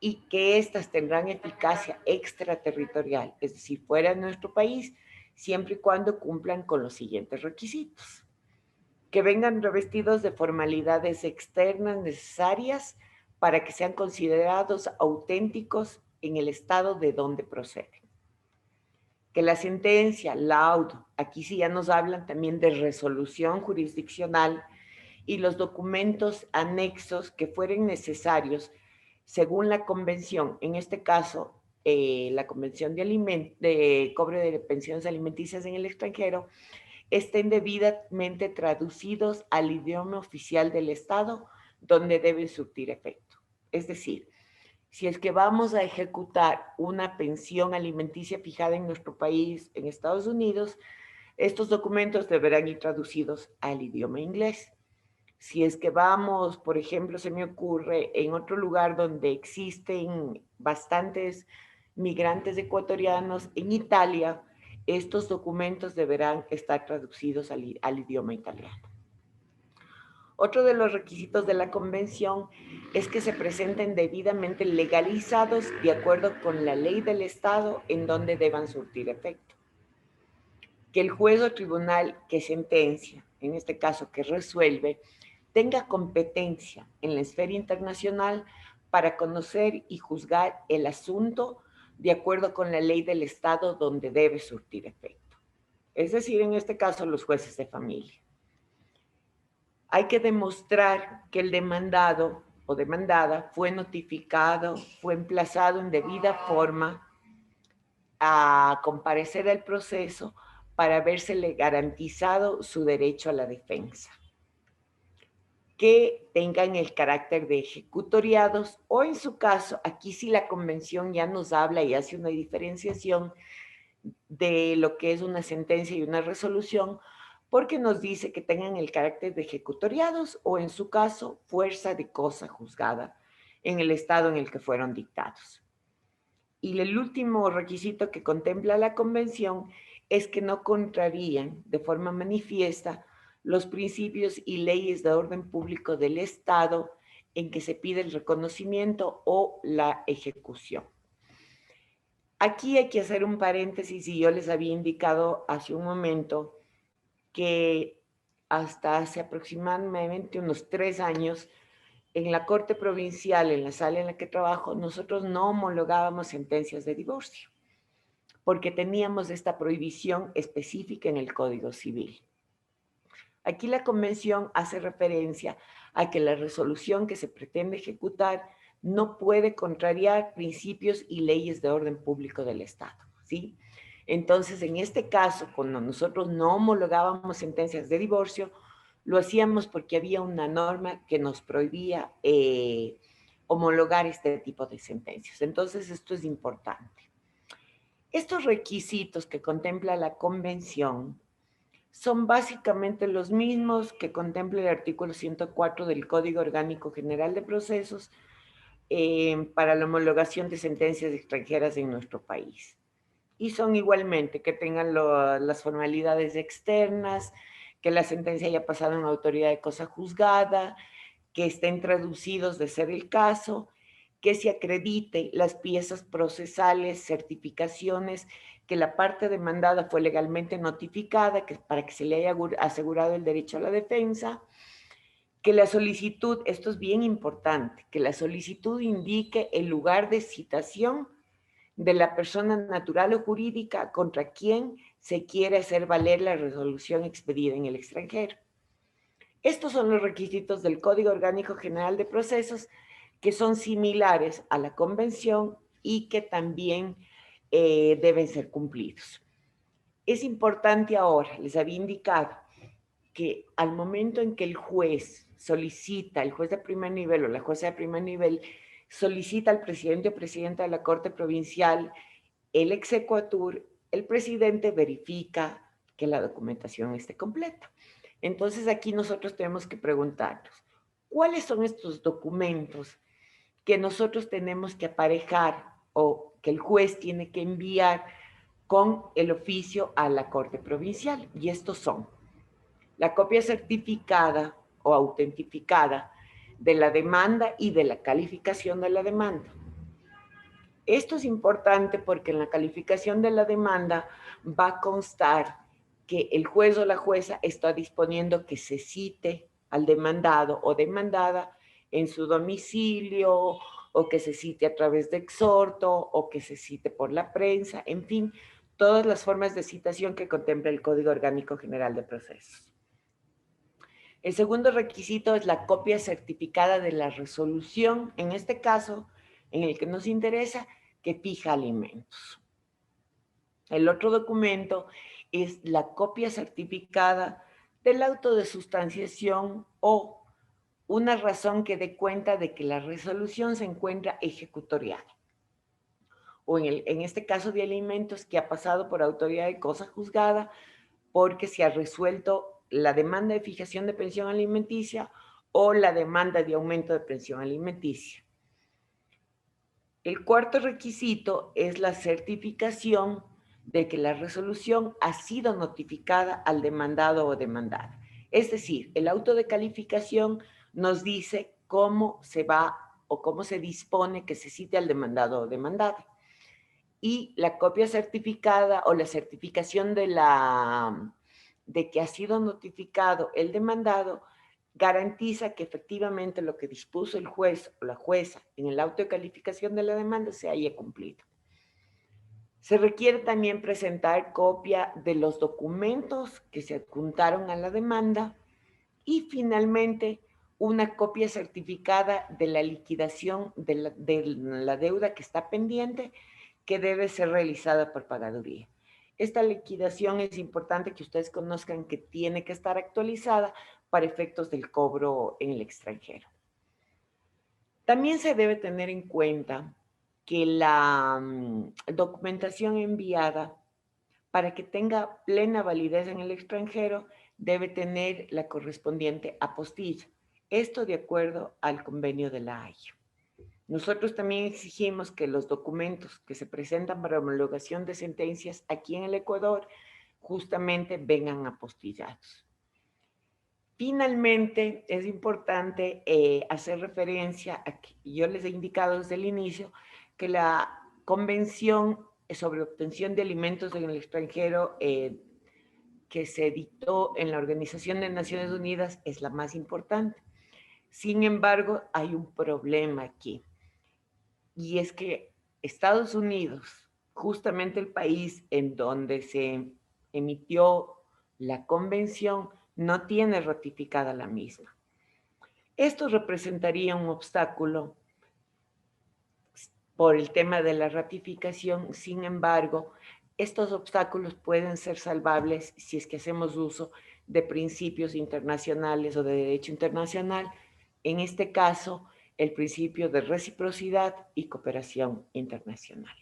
y que éstas tendrán eficacia extraterritorial, es decir, fuera de nuestro país, siempre y cuando cumplan con los siguientes requisitos. Que vengan revestidos de formalidades externas necesarias para que sean considerados auténticos en el estado de donde proceden. Que la sentencia, laudo, aquí sí ya nos hablan también de resolución jurisdiccional y los documentos anexos que fueren necesarios según la convención, en este caso la Convención de Cobre de Pensiones Alimenticias en el Extranjero, estén debidamente traducidos al idioma oficial del Estado donde deben surtir efecto. Es decir, si es que vamos a ejecutar una pensión alimenticia fijada en nuestro país, en Estados Unidos, estos documentos deberán ir traducidos al idioma inglés. Si es que vamos, por ejemplo, se me ocurre, en otro lugar donde existen bastantes migrantes ecuatorianos, en Italia, estos documentos deberán estar traducidos al idioma italiano. Otro de los requisitos de la convención es que se presenten debidamente legalizados de acuerdo con la ley del Estado en donde deban surtir efecto. Que el juez o tribunal que sentencia, en este caso que resuelve, tenga competencia en la esfera internacional para conocer y juzgar el asunto de acuerdo con la ley del Estado donde debe surtir efecto. Es decir, en este caso, los jueces de familia. Hay que demostrar que el demandado o demandada fue notificado, fue emplazado en debida forma a comparecer al proceso para vérsele garantizado su derecho a la defensa. Que tengan el carácter de ejecutoriados o en su caso, aquí sí la convención ya nos habla y hace una diferenciación de lo que es una sentencia y una resolución, porque nos dice que tengan el carácter de ejecutoriados o en su caso, fuerza de cosa juzgada en el estado en el que fueron dictados. Y el último requisito que contempla la convención es que no contrarían de forma manifiesta los principios y leyes de orden público del Estado en que se pide el reconocimiento o la ejecución. Aquí hay que hacer un paréntesis y yo les había indicado hace un momento que hasta hace aproximadamente unos 3 años, en la Corte Provincial, en la sala en la que trabajo, nosotros no homologábamos sentencias de divorcio, porque teníamos esta prohibición específica en el Código Civil. Aquí la Convención hace referencia a que la resolución que se pretende ejecutar no puede contrariar principios y leyes de orden público del Estado, ¿sí? Entonces, en este caso, cuando nosotros no homologábamos sentencias de divorcio, lo hacíamos porque había una norma que nos prohibía homologar este tipo de sentencias. Entonces, esto es importante. Estos requisitos que contempla la Convención son básicamente los mismos que contempla el artículo 104 del Código Orgánico General de Procesos para la homologación de sentencias extranjeras en nuestro país. Y son igualmente que tengan las formalidades externas, que la sentencia haya pasado en autoridad de cosa juzgada, que estén traducidos de ser el caso, que se acredite las piezas procesales, certificaciones, que la parte demandada fue legalmente notificada, que para que se le haya asegurado el derecho a la defensa, que la solicitud, esto es bien importante, que la solicitud indique el lugar de citación de la persona natural o jurídica contra quien se quiere hacer valer la resolución expedida en el extranjero. Estos son los requisitos del Código Orgánico General de Procesos que son similares a la Convención y que también deben ser cumplidos. Es importante ahora, les había indicado, que al momento en que el juez solicita, el juez de primer nivel o la jueza de primer nivel, solicita al presidente o presidenta de la Corte Provincial el exequatur, el presidente verifica que la documentación esté completa. Entonces aquí nosotros tenemos que preguntarnos, ¿cuáles son estos documentos que nosotros tenemos que aparejar o que el juez tiene que enviar con el oficio a la Corte Provincial? Y estos son la copia certificada o autentificada de la demanda y de la calificación de la demanda. Esto es importante porque en la calificación de la demanda va a constar que el juez o la jueza está disponiendo que se cite al demandado o demandada en su domicilio, o que se cite a través de exhorto, o que se cite por la prensa, en fin, todas las formas de citación que contempla el Código Orgánico General de Procesos. El segundo requisito es la copia certificada de la resolución, en este caso, en el que nos interesa, que fija alimentos. El otro documento es la copia certificada del auto de sustanciación o una razón que dé cuenta de que la resolución se encuentra ejecutoriada. O en este caso de alimentos, que ha pasado por autoridad de cosa juzgada porque se ha resuelto la demanda de fijación de pensión alimenticia o la demanda de aumento de pensión alimenticia. El cuarto requisito es la certificación de que la resolución ha sido notificada al demandado o demandada. Es decir, el auto de calificación nos dice cómo se va o cómo se dispone que se cite al demandado o demandada. Y la copia certificada o la certificación de que ha sido notificado el demandado garantiza que efectivamente lo que dispuso el juez o la jueza en el auto de calificación de la demanda se haya cumplido. Se requiere también presentar copia de los documentos que se adjuntaron a la demanda y finalmente una copia certificada de la liquidación de la deuda que está pendiente, que debe ser realizada por pagaduría. Esta liquidación es importante que ustedes conozcan que tiene que estar actualizada para efectos del cobro en el extranjero. También se debe tener en cuenta que la documentación enviada, para que tenga plena validez en el extranjero, debe tener la correspondiente apostilla. Esto de acuerdo al convenio de la Haya. Nosotros también exigimos que los documentos que se presentan para homologación de sentencias aquí en el Ecuador justamente vengan apostillados. Finalmente, es importante hacer referencia a que yo les he indicado desde el inicio que la Convención sobre Obtención de Alimentos en el Extranjero que se dictó en la Organización de Naciones Unidas es la más importante. Sin embargo, hay un problema aquí, y es que Estados Unidos, justamente el país en donde se emitió la convención, no tiene ratificada la misma. Esto representaría un obstáculo por el tema de la ratificación. Sin embargo, estos obstáculos pueden ser salvables si es que hacemos uso de principios internacionales o de derecho internacional, en este caso, el principio de reciprocidad y cooperación internacional.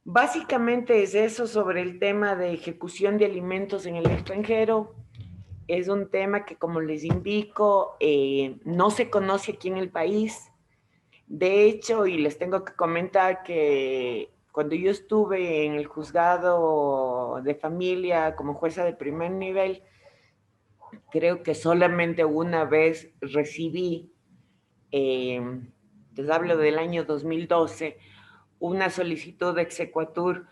Básicamente es eso sobre el tema de ejecución de alimentos en el extranjero. Es un tema que, como les indico, no se conoce aquí en el país. De hecho, y les tengo que comentar que cuando yo estuve en el juzgado de familia como jueza de primer nivel, creo que solamente una vez recibí, les hablo del año 2012, una solicitud de exequatur,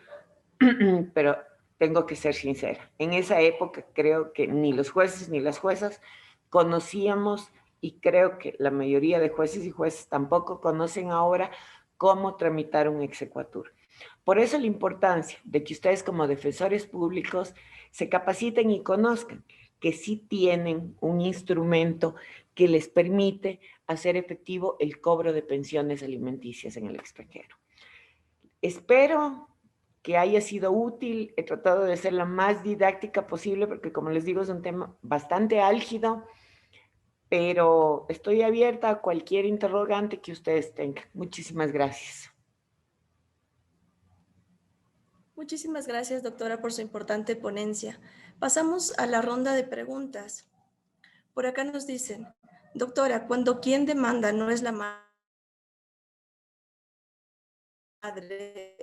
pero tengo que ser sincera. En esa época creo que ni los jueces ni las juezas conocíamos, y creo que la mayoría de jueces y jueces tampoco conocen ahora cómo tramitar un exequatur. Por eso la importancia de que ustedes como defensores públicos se capaciten y conozcan que sí tienen un instrumento que les permite hacer efectivo el cobro de pensiones alimenticias en el extranjero. Espero que haya sido útil. He tratado de ser lo más didáctica posible porque, como les digo, es un tema bastante álgido, pero estoy abierta a cualquier interrogante que ustedes tengan. Muchísimas gracias. Muchísimas gracias, doctora, por su importante ponencia. Pasamos a la ronda de preguntas. Por acá nos dicen, doctora, cuando quien demanda no es la madre,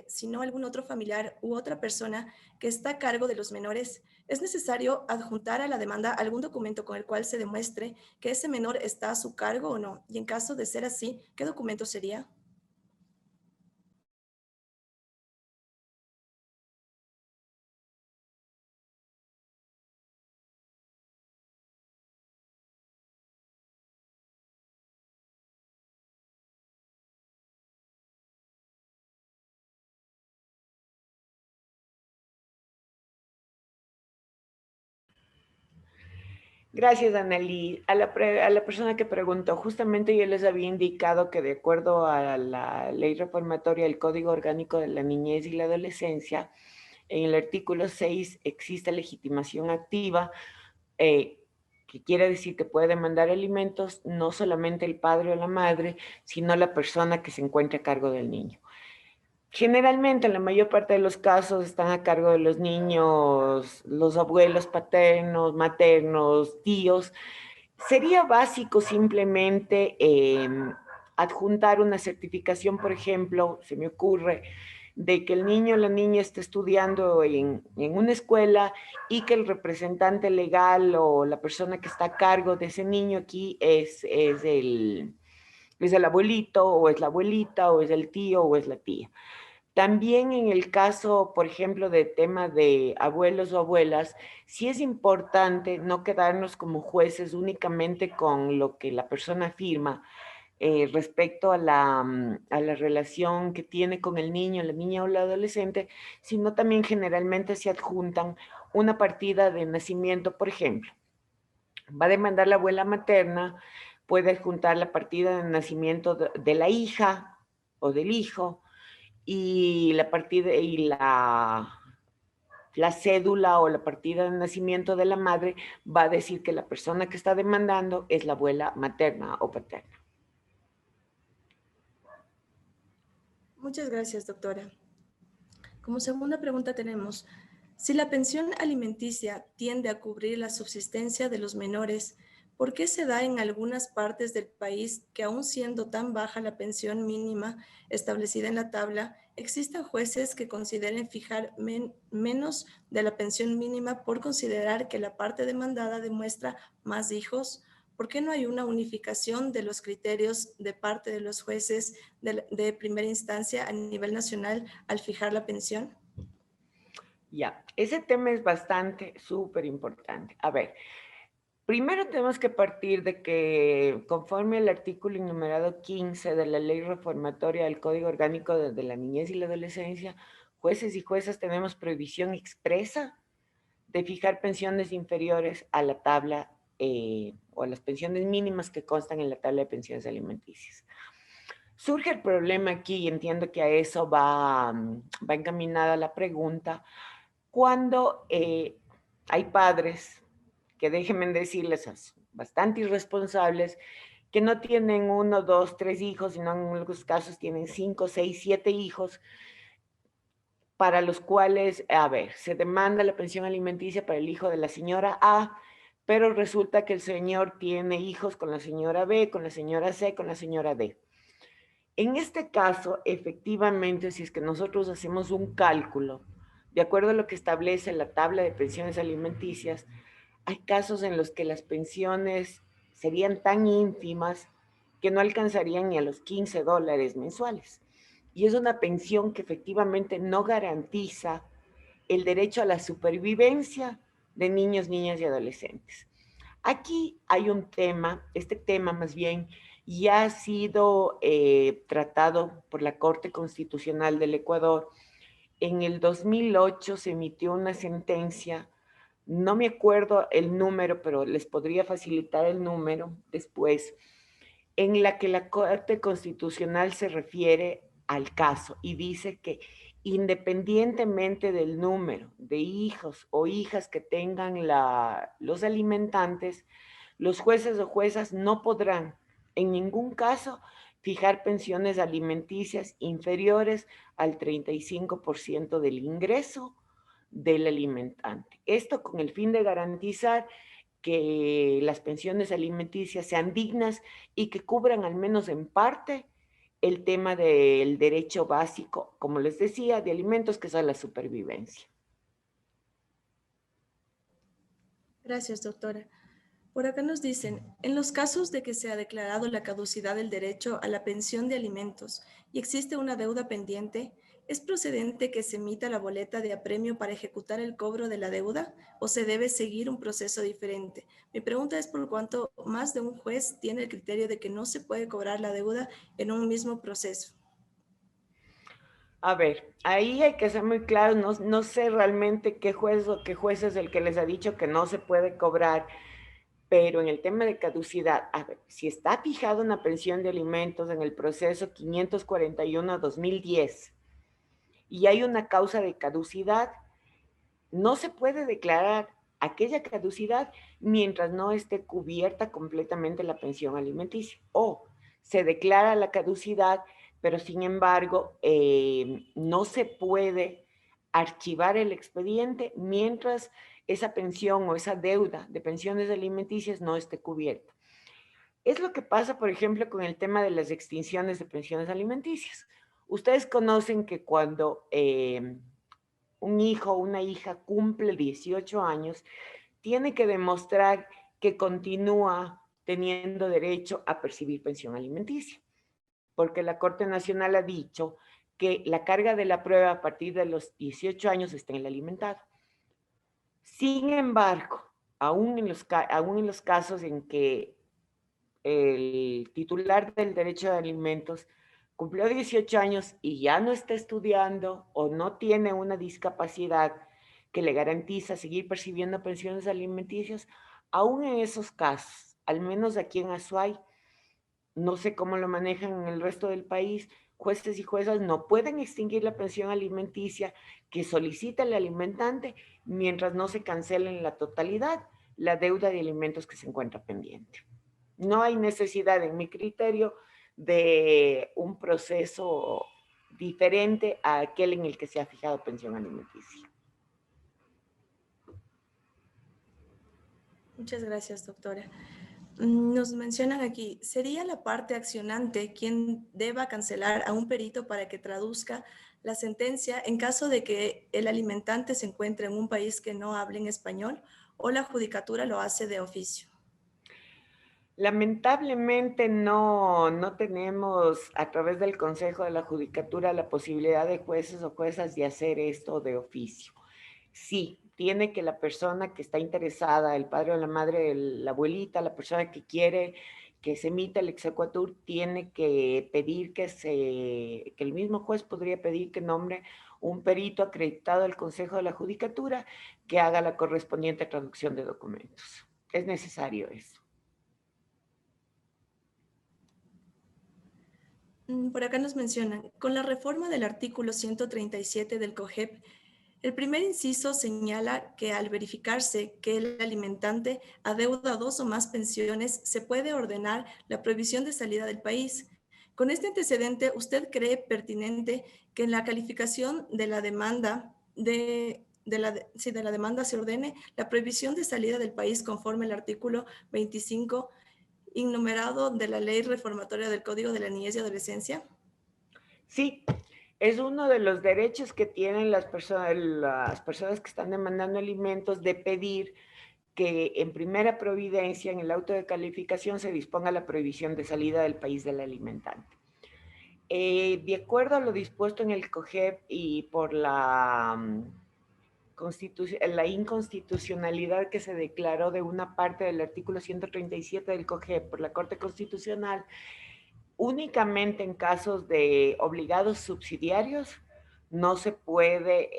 sino algún otro familiar u otra persona que está a cargo de los menores, ¿es necesario adjuntar a la demanda algún documento con el cual se demuestre que ese menor está a su cargo o no? Y en caso de ser así, ¿qué documento sería? Gracias, Anneli. A la persona que preguntó, justamente yo les había indicado que de acuerdo a la ley reformatoria del Código Orgánico de la Niñez y la Adolescencia, en el artículo 6 existe legitimación activa, que quiere decir que puede demandar alimentos no solamente el padre o la madre, sino la persona que se encuentra a cargo del niño. Generalmente, en la mayor parte de los casos, están a cargo de los niños, los abuelos paternos, maternos, tíos. Sería básico simplemente adjuntar una certificación, por ejemplo, se me ocurre, de que el niño o la niña está estudiando en una escuela y que el representante legal o la persona que está a cargo de ese niño aquí es el abuelito o es la abuelita o es el tío o es la tía. También en el caso, por ejemplo, de tema de abuelos o abuelas, sí es importante no quedarnos como jueces únicamente con lo que la persona afirma respecto a la relación que tiene con el niño, la niña o el adolescente, sino también generalmente se adjuntan una partida de nacimiento. Por ejemplo, va a demandar la abuela materna, puede adjuntar la partida de nacimiento de la hija o del hijo, y la partida y la cédula o la partida de nacimiento de la madre va a decir que la persona que está demandando es la abuela materna o paterna. Muchas gracias, doctora. Como segunda pregunta tenemos, si la pensión alimenticia tiende a cubrir la subsistencia de los menores, ¿Por qué se da en algunas partes del país que, aun siendo tan baja la pensión mínima establecida en la tabla, existan jueces que consideren fijar menos de la pensión mínima por considerar que la parte demandada demuestra más hijos? ¿Por qué no hay una unificación de los criterios de parte de los jueces de primera instancia a nivel nacional al fijar la pensión? Ya, ese tema es bastante, súper importante. A ver, primero tenemos que partir de que conforme al artículo enumerado 15 de la Ley Reformatoria del Código Orgánico de la Niñez y la Adolescencia, jueces y juezas tenemos prohibición expresa de fijar pensiones inferiores a la tabla o a las pensiones mínimas que constan en la tabla de pensiones alimenticias. Surge el problema aquí, y entiendo que a eso va encaminada la pregunta, cuando hay padres que, déjenme decirles, bastante irresponsables, que no tienen 1, 2, 3 hijos, sino en algunos casos tienen 5, 6, 7 hijos, para los cuales, a ver, se demanda la pensión alimenticia para el hijo de la señora A, pero resulta que el señor tiene hijos con la señora B, con la señora C, con la señora D. En este caso, efectivamente, si es que nosotros hacemos un cálculo, de acuerdo a lo que establece la tabla de pensiones alimenticias, hay casos en los que las pensiones serían tan ínfimas que no alcanzarían ni a los $15 mensuales. Y es una pensión que efectivamente no garantiza el derecho a la supervivencia de niños, niñas y adolescentes. Aquí hay un tema, este tema más bien ya ha sido tratado por la Corte Constitucional del Ecuador. En el 2008 se emitió una sentencia, no me acuerdo el número, pero les podría facilitar el número después, en la que la Corte Constitucional se refiere al caso y dice que independientemente del número de hijos o hijas que tengan los alimentantes, los jueces o juezas no podrán en ningún caso fijar pensiones alimenticias inferiores al 35% del ingreso del alimentante. Esto con el fin de garantizar que las pensiones alimenticias sean dignas y que cubran al menos en parte el tema del derecho básico, como les decía, de alimentos, que es la supervivencia. Gracias, doctora. Por acá nos dicen, en los casos de que se ha declarado la caducidad del derecho a la pensión de alimentos y existe una deuda pendiente, ¿es procedente que se emita la boleta de apremio para ejecutar el cobro de la deuda o se debe seguir un proceso diferente? Mi pregunta es por cuánto más de un juez tiene el criterio de que no se puede cobrar la deuda en un mismo proceso. A ver, ahí hay que ser muy claros, no sé realmente qué juez o qué juez es el que les ha dicho que no se puede cobrar, pero en el tema de caducidad, a ver, si está fijada una pensión de alimentos en el proceso 541-2010 y hay una causa de caducidad, no se puede declarar aquella caducidad mientras no esté cubierta completamente la pensión alimenticia. O se declara la caducidad, pero sin embargo no se puede archivar el expediente mientras esa pensión o esa deuda de pensiones alimenticias no esté cubierta. Es lo que pasa, por ejemplo, con el tema de las extinciones de pensiones alimenticias. Ustedes conocen que cuando un hijo o una hija cumple 18 años, tiene que demostrar que continúa teniendo derecho a percibir pensión alimenticia, porque la Corte Nacional ha dicho que la carga de la prueba a partir de los 18 años está en el alimentado. Sin embargo, aún en los casos en que el titular del derecho de alimentos cumplió 18 años y ya no está estudiando o no tiene una discapacidad que le garantiza seguir percibiendo pensiones alimenticias, aún en esos casos, al menos aquí en Azuay, no sé cómo lo manejan en el resto del país, jueces y juezas no pueden extinguir la pensión alimenticia que solicita el alimentante mientras no se cancele en la totalidad la deuda de alimentos que se encuentra pendiente. No hay necesidad, en mi criterio, de un proceso diferente a aquel en el que se ha fijado pensión alimenticia. Muchas gracias, doctora. Nos mencionan aquí, ¿sería la parte accionante quien deba cancelar a un perito para que traduzca la sentencia en caso de que el alimentante se encuentre en un país que no hable en español o la judicatura lo hace de oficio? Lamentablemente no tenemos a través del Consejo de la Judicatura la posibilidad de jueces o juezas de hacer esto de oficio. Sí, tiene que la persona que está interesada, el padre o la madre, la abuelita, la persona que quiere que se emita el exequatur, tiene que pedir que el mismo juez podría pedir que nombre un perito acreditado del Consejo de la Judicatura que haga la correspondiente traducción de documentos. Es necesario eso. Por acá nos mencionan, con la reforma del artículo 137 del COGEP, el primer inciso señala que al verificarse que el alimentante adeuda 2 o más pensiones, se puede ordenar la prohibición de salida del país. Con este antecedente, ¿usted cree pertinente que en la calificación de la demanda de la demanda se ordene la prohibición de salida del país conforme al artículo 25 innumerado de la Ley Reformatoria del Código de la Niñez y Adolescencia? Sí, es uno de los derechos que tienen las personas que están demandando alimentos de pedir que en primera providencia, en el auto de calificación, se disponga la prohibición de salida del país del alimentante. De acuerdo a lo dispuesto en el COGEP y por la inconstitucionalidad que se declaró de una parte del artículo 137 del COGEP por la Corte Constitucional, únicamente en casos de obligados subsidiarios no se puede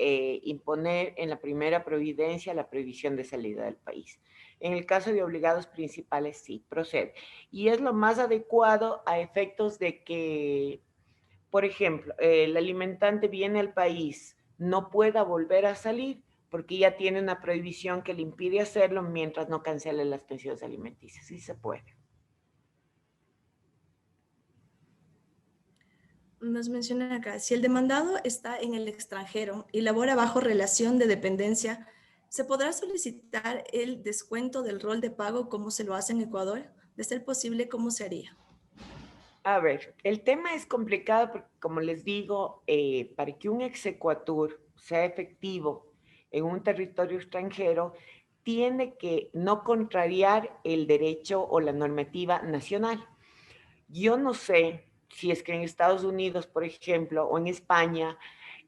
imponer en la primera providencia la prohibición de salida del país. En el caso de obligados principales sí, procede. Y es lo más adecuado a efectos de que, por ejemplo, el alimentante viene al país, no pueda volver a salir porque ya tiene una prohibición que le impide hacerlo mientras no cancele las pensiones alimenticias. Sí se puede. Nos mencionan acá, si el demandado está en el extranjero y labora bajo relación de dependencia, ¿se podrá solicitar el descuento del rol de pago como se lo hace en Ecuador? De ser posible, ¿cómo se haría? A ver, el tema es complicado porque, como les digo, para que un exequatur sea efectivo en un territorio extranjero, tiene que no contrariar el derecho o la normativa nacional. Yo no sé si es que en Estados Unidos, por ejemplo, o en España,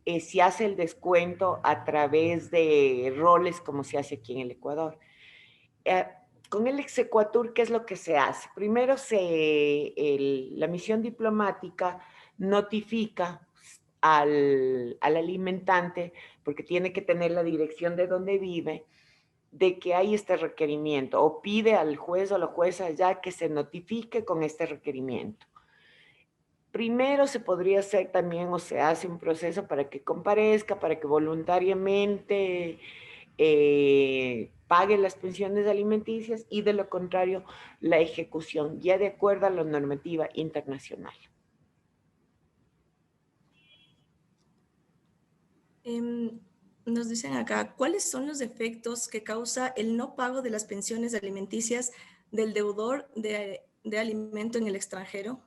se hace el descuento a través de roles como se hace aquí en el Ecuador. Eh, con el exequatur, ¿qué es lo que se hace? Primero, la misión diplomática notifica al alimentante, porque tiene que tener la dirección de donde vive, de que hay este requerimiento, o pide al juez o la jueza ya que se notifique con este requerimiento. Primero se podría hacer también, o se hace un proceso para que comparezca, para que voluntariamente pague las pensiones alimenticias, y de lo contrario, la ejecución, ya de acuerdo a la normativa internacional. Nos dicen acá, ¿cuáles son los efectos que causa el no pago de las pensiones alimenticias del deudor de alimento en el extranjero?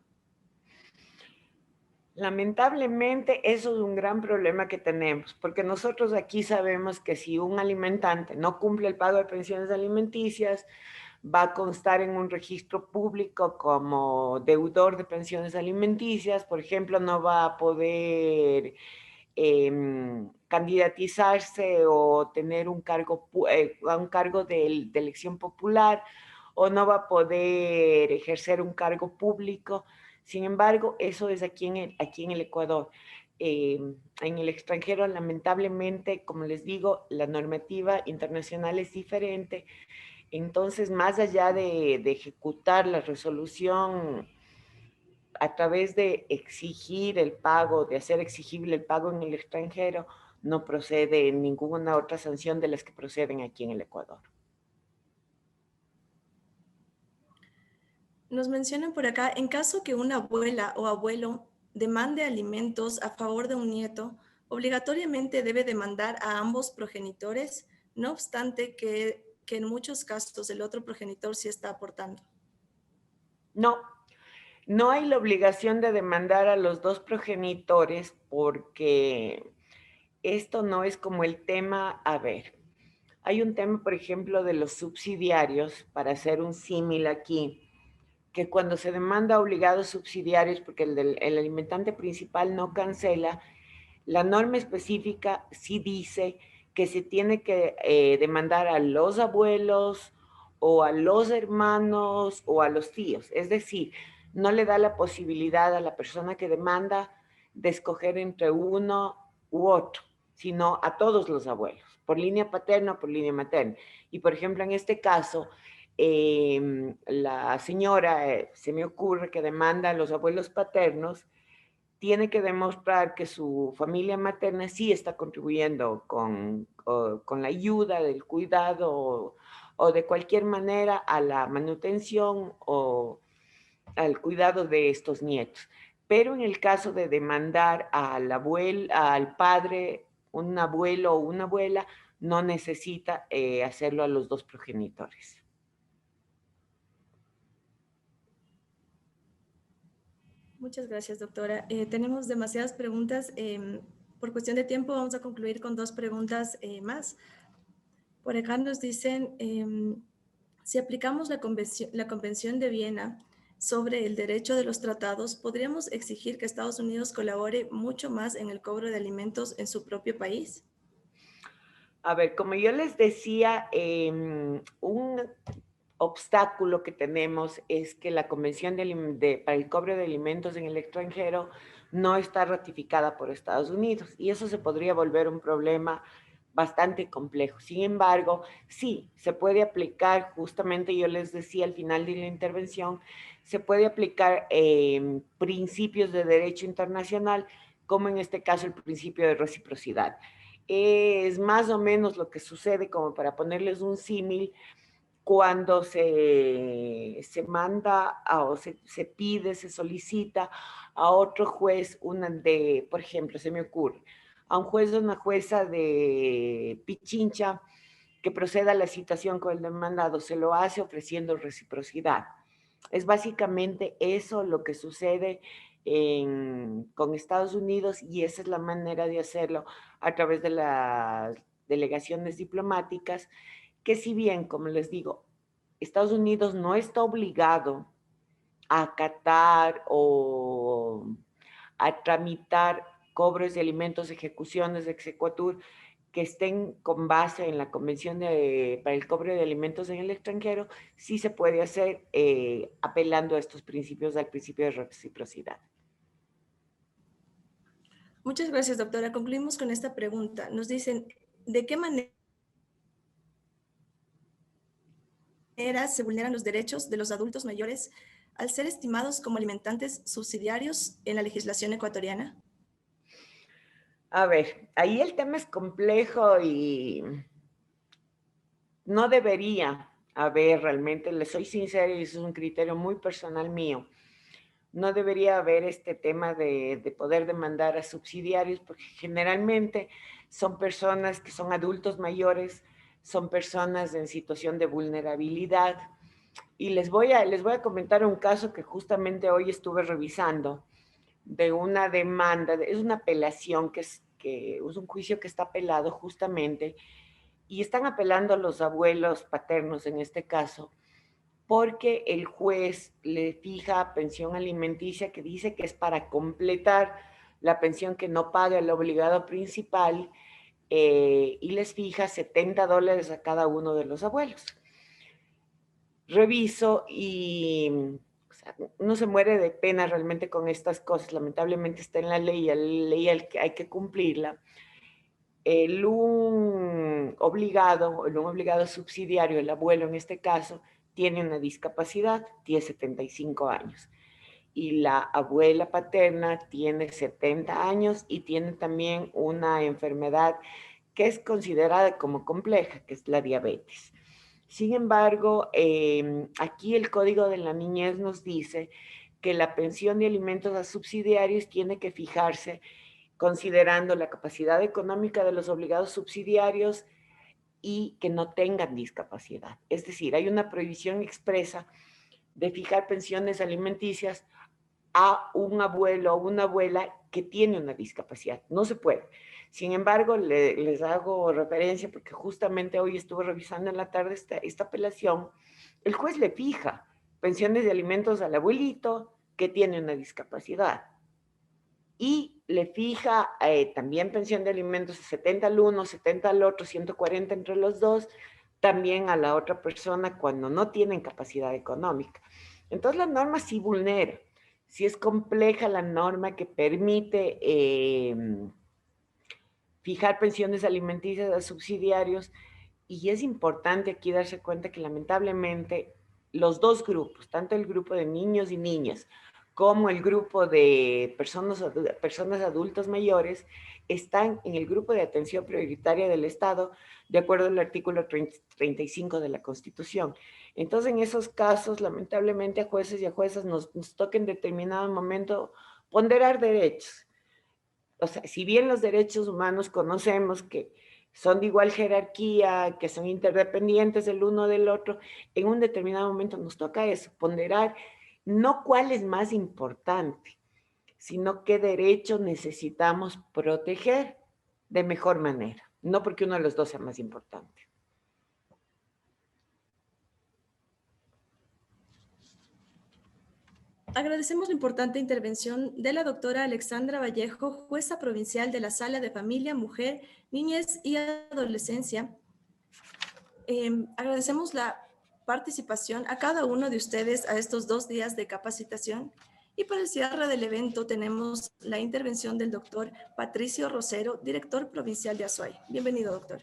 Lamentablemente, eso es un gran problema que tenemos, porque nosotros aquí sabemos que si un alimentante no cumple el pago de pensiones alimenticias, va a constar en un registro público como deudor de pensiones alimenticias. Por ejemplo, no va a poder candidatizarse o tener un cargo de elección popular, o no va a poder ejercer un cargo público. Sin embargo, eso es aquí en el Ecuador. En el extranjero, lamentablemente, como les digo, la normativa internacional es diferente. Entonces, más allá de ejecutar la resolución a través de exigir el pago, de hacer exigible el pago en el extranjero, no procede ninguna otra sanción de las que proceden aquí en el Ecuador. Nos mencionan por acá, en caso que una abuela o abuelo demande alimentos a favor de un nieto, obligatoriamente debe demandar a ambos progenitores, no obstante que en muchos casos el otro progenitor sí está aportando. No, no hay la obligación de demandar a los dos progenitores porque esto no es como el tema, a ver, hay un tema, por ejemplo, de los subsidiarios, para hacer un símil aquí, que cuando se demanda obligados subsidiarios, porque el alimentante principal no cancela, la norma específica sí dice que se tiene que demandar a los abuelos o a los hermanos o a los tíos. Es decir, no le da la posibilidad a la persona que demanda de escoger entre uno u otro, sino a todos los abuelos, por línea paterna o por línea materna. Y por ejemplo, en este caso, la señora, se me ocurre que demanda a los abuelos paternos, tiene que demostrar que su familia materna sí está contribuyendo con la ayuda, del cuidado o de cualquier manera a la manutención o al cuidado de estos nietos. Pero en el caso de demandar al padre, un abuelo o una abuela, no necesita hacerlo a los dos progenitores. Muchas gracias, doctora. Tenemos demasiadas preguntas. Por cuestión de tiempo, vamos a concluir con 2 preguntas más. Por acá nos dicen, si aplicamos la Convención de Viena sobre el derecho de los tratados, ¿podríamos exigir que Estados Unidos colabore mucho más en el cobro de alimentos en su propio país? A ver, como yo les decía, un obstáculo que tenemos es que la Convención para el cobro de alimentos en el extranjero no está ratificada por Estados Unidos y eso se podría volver un problema bastante complejo. Sin embargo, sí, se puede aplicar, justamente yo les decía al final de la intervención, se puede aplicar principios de derecho internacional, como en este caso el principio de reciprocidad. Es más o menos lo que sucede, como para ponerles un símil, cuando se manda o se pide, se solicita a otro juez, por ejemplo, se me ocurre, a un juez o una jueza de Pichincha que proceda a la citación con el demandado, se lo hace ofreciendo reciprocidad. Es básicamente eso lo que sucede con Estados Unidos y esa es la manera de hacerlo a través de las delegaciones diplomáticas, que si bien, como les digo, Estados Unidos no está obligado a acatar o a tramitar cobros de alimentos, ejecuciones de exequatur que estén con base en la Convención para el cobro de alimentos en el extranjero, sí se puede hacer apelando a estos principios, al principio de reciprocidad. Muchas gracias, doctora. Concluimos con esta pregunta. Nos dicen, ¿de qué manera se vulneran los derechos de los adultos mayores al ser estimados como alimentantes subsidiarios en la legislación ecuatoriana? A ver, ahí el tema es complejo y no debería haber realmente, les soy sincera y eso es un criterio muy personal mío, no debería haber este tema de poder demandar a subsidiarios porque generalmente son personas que son adultos mayores, son personas en situación de vulnerabilidad. Y les voy a comentar un caso que justamente hoy estuve revisando de una demanda, es una apelación que es un juicio que está apelado justamente y están apelando a los abuelos paternos en este caso porque el juez le fija pensión alimenticia que dice que es para completar la pensión que no paga el obligado principal y les fija $70 a cada uno de los abuelos. Reviso y o sea, uno se muere de pena realmente con estas cosas, lamentablemente está en la ley hay que cumplirla. Un obligado subsidiario, el abuelo en este caso, tiene una discapacidad, tiene 75 años. Y la abuela paterna tiene 70 años y tiene también una enfermedad que es considerada como compleja, que es la diabetes. Sin embargo, aquí el Código de la Niñez nos dice que la pensión de alimentos a subsidiarios tiene que fijarse considerando la capacidad económica de los obligados subsidiarios y que no tengan discapacidad. Es decir, hay una prohibición expresa de fijar pensiones alimenticias a un abuelo o una abuela que tiene una discapacidad. No se puede. Sin embargo, les hago referencia porque justamente hoy estuve revisando en la tarde esta apelación. El juez le fija pensiones de alimentos al abuelito que tiene una discapacidad y le fija también pensión de alimentos 70 al uno, 70 al otro, 140 entre los dos, también a la otra persona cuando no tienen capacidad económica. Entonces la norma sí vulnera, sí es compleja la norma que permite fijar pensiones alimenticias a subsidiarios, y es importante aquí darse cuenta que lamentablemente los dos grupos, tanto el grupo de niños y niñas como el grupo de personas adultas mayores, están en el grupo de atención prioritaria del Estado, de acuerdo al artículo 35 de la Constitución. Entonces, en esos casos, lamentablemente, a jueces y a juezas nos toca en determinado momento ponderar derechos. O sea, si bien los derechos humanos conocemos que son de igual jerarquía, que son interdependientes el uno del otro, en un determinado momento nos toca eso, ponderar no cuál es más importante, sino qué derecho necesitamos proteger de mejor manera, no porque uno de los dos sea más importante. Agradecemos la importante intervención de la doctora Alexandra Vallejo, jueza provincial de la Sala de Familia, Mujer, Niñez y Adolescencia. Agradecemos la participación a cada uno de ustedes a estos 2 días de capacitación. Y para el cierre del evento tenemos la intervención del doctor Patricio Rosero, director provincial de Azuay. Bienvenido, doctor.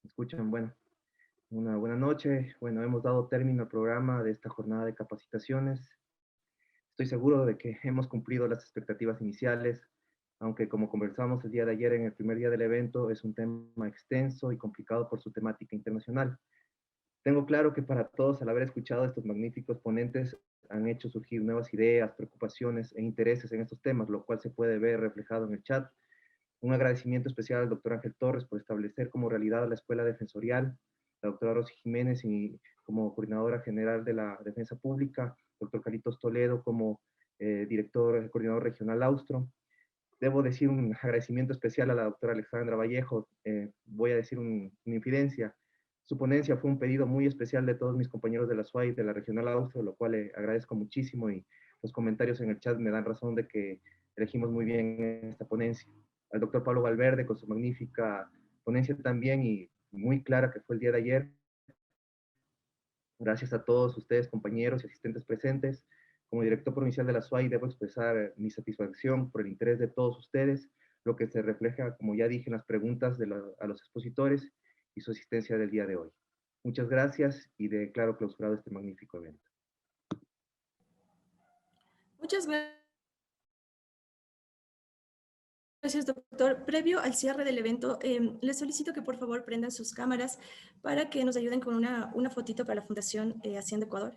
Escuchan, bueno, una buena noche. Bueno, hemos dado término al programa de esta jornada de capacitaciones. Estoy seguro de que hemos cumplido las expectativas iniciales, aunque como conversamos el día de ayer en el primer día del evento, es un tema extenso y complicado por su temática internacional. Tengo claro que para todos, al haber escuchado a estos magníficos ponentes, han hecho surgir nuevas ideas, preocupaciones e intereses en estos temas, lo cual se puede ver reflejado en el chat. Un agradecimiento especial al doctor Ángel Torres por establecer como realidad la Escuela Defensorial, la doctora Rosy Jiménez y como coordinadora general de la Defensa Pública, doctor Carlitos Toledo como coordinador regional Austro. Debo decir un agradecimiento especial a la doctora Alexandra Vallejo. Voy a decir una infidencia. Su ponencia fue un pedido muy especial de todos mis compañeros de la SUAY, de la regional Austro, lo cual le agradezco muchísimo, y los comentarios en el chat me dan razón de que elegimos muy bien esta ponencia. Al doctor Pablo Valverde con su magnífica ponencia también y muy clara que fue el día de ayer. Gracias a todos ustedes, compañeros y asistentes presentes. Como director provincial de la SUAY debo expresar mi satisfacción por el interés de todos ustedes, lo que se refleja, como ya dije, en las preguntas a los expositores y su asistencia del día de hoy. Muchas gracias y declaro clausurado este magnífico evento. Muchas gracias, doctor. Previo al cierre del evento, les solicito que por favor prendan sus cámaras para que nos ayuden con una fotito para la Fundación Hacienda Ecuador.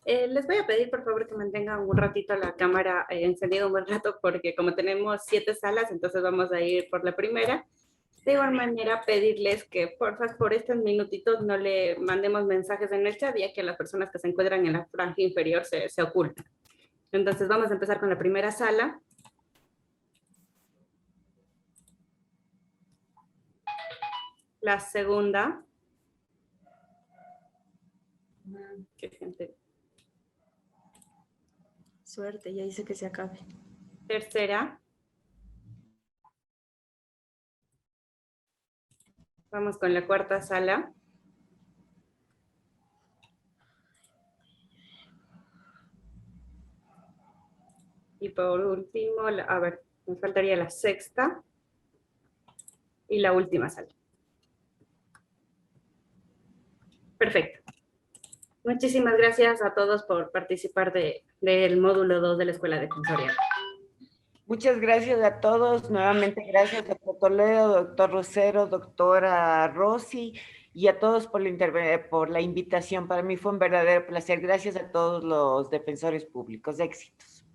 Les voy a pedir por favor que mantengan un ratito la cámara encendida un buen rato, porque como tenemos 7 salas, entonces vamos a ir por la primera. De igual manera, pedirles que por estos minutitos no le mandemos mensajes en el chat, ya que las personas que se encuentran en la franja inferior se ocultan. Entonces vamos a empezar con la primera sala. La segunda. Qué gente. Suerte, ya dice que se acabe. Tercera. Vamos con la cuarta sala. Y por último, a ver, me faltaría la sexta y la última sala. Perfecto. Muchísimas gracias a todos por participar del módulo 2 de la Escuela Defensorial. Muchas gracias a todos. Nuevamente gracias, doctor Toledo, doctor Rosero, doctora Rosy. y a todos por la invitación. Para mí fue un verdadero placer. Gracias a todos los defensores públicos. Éxitos.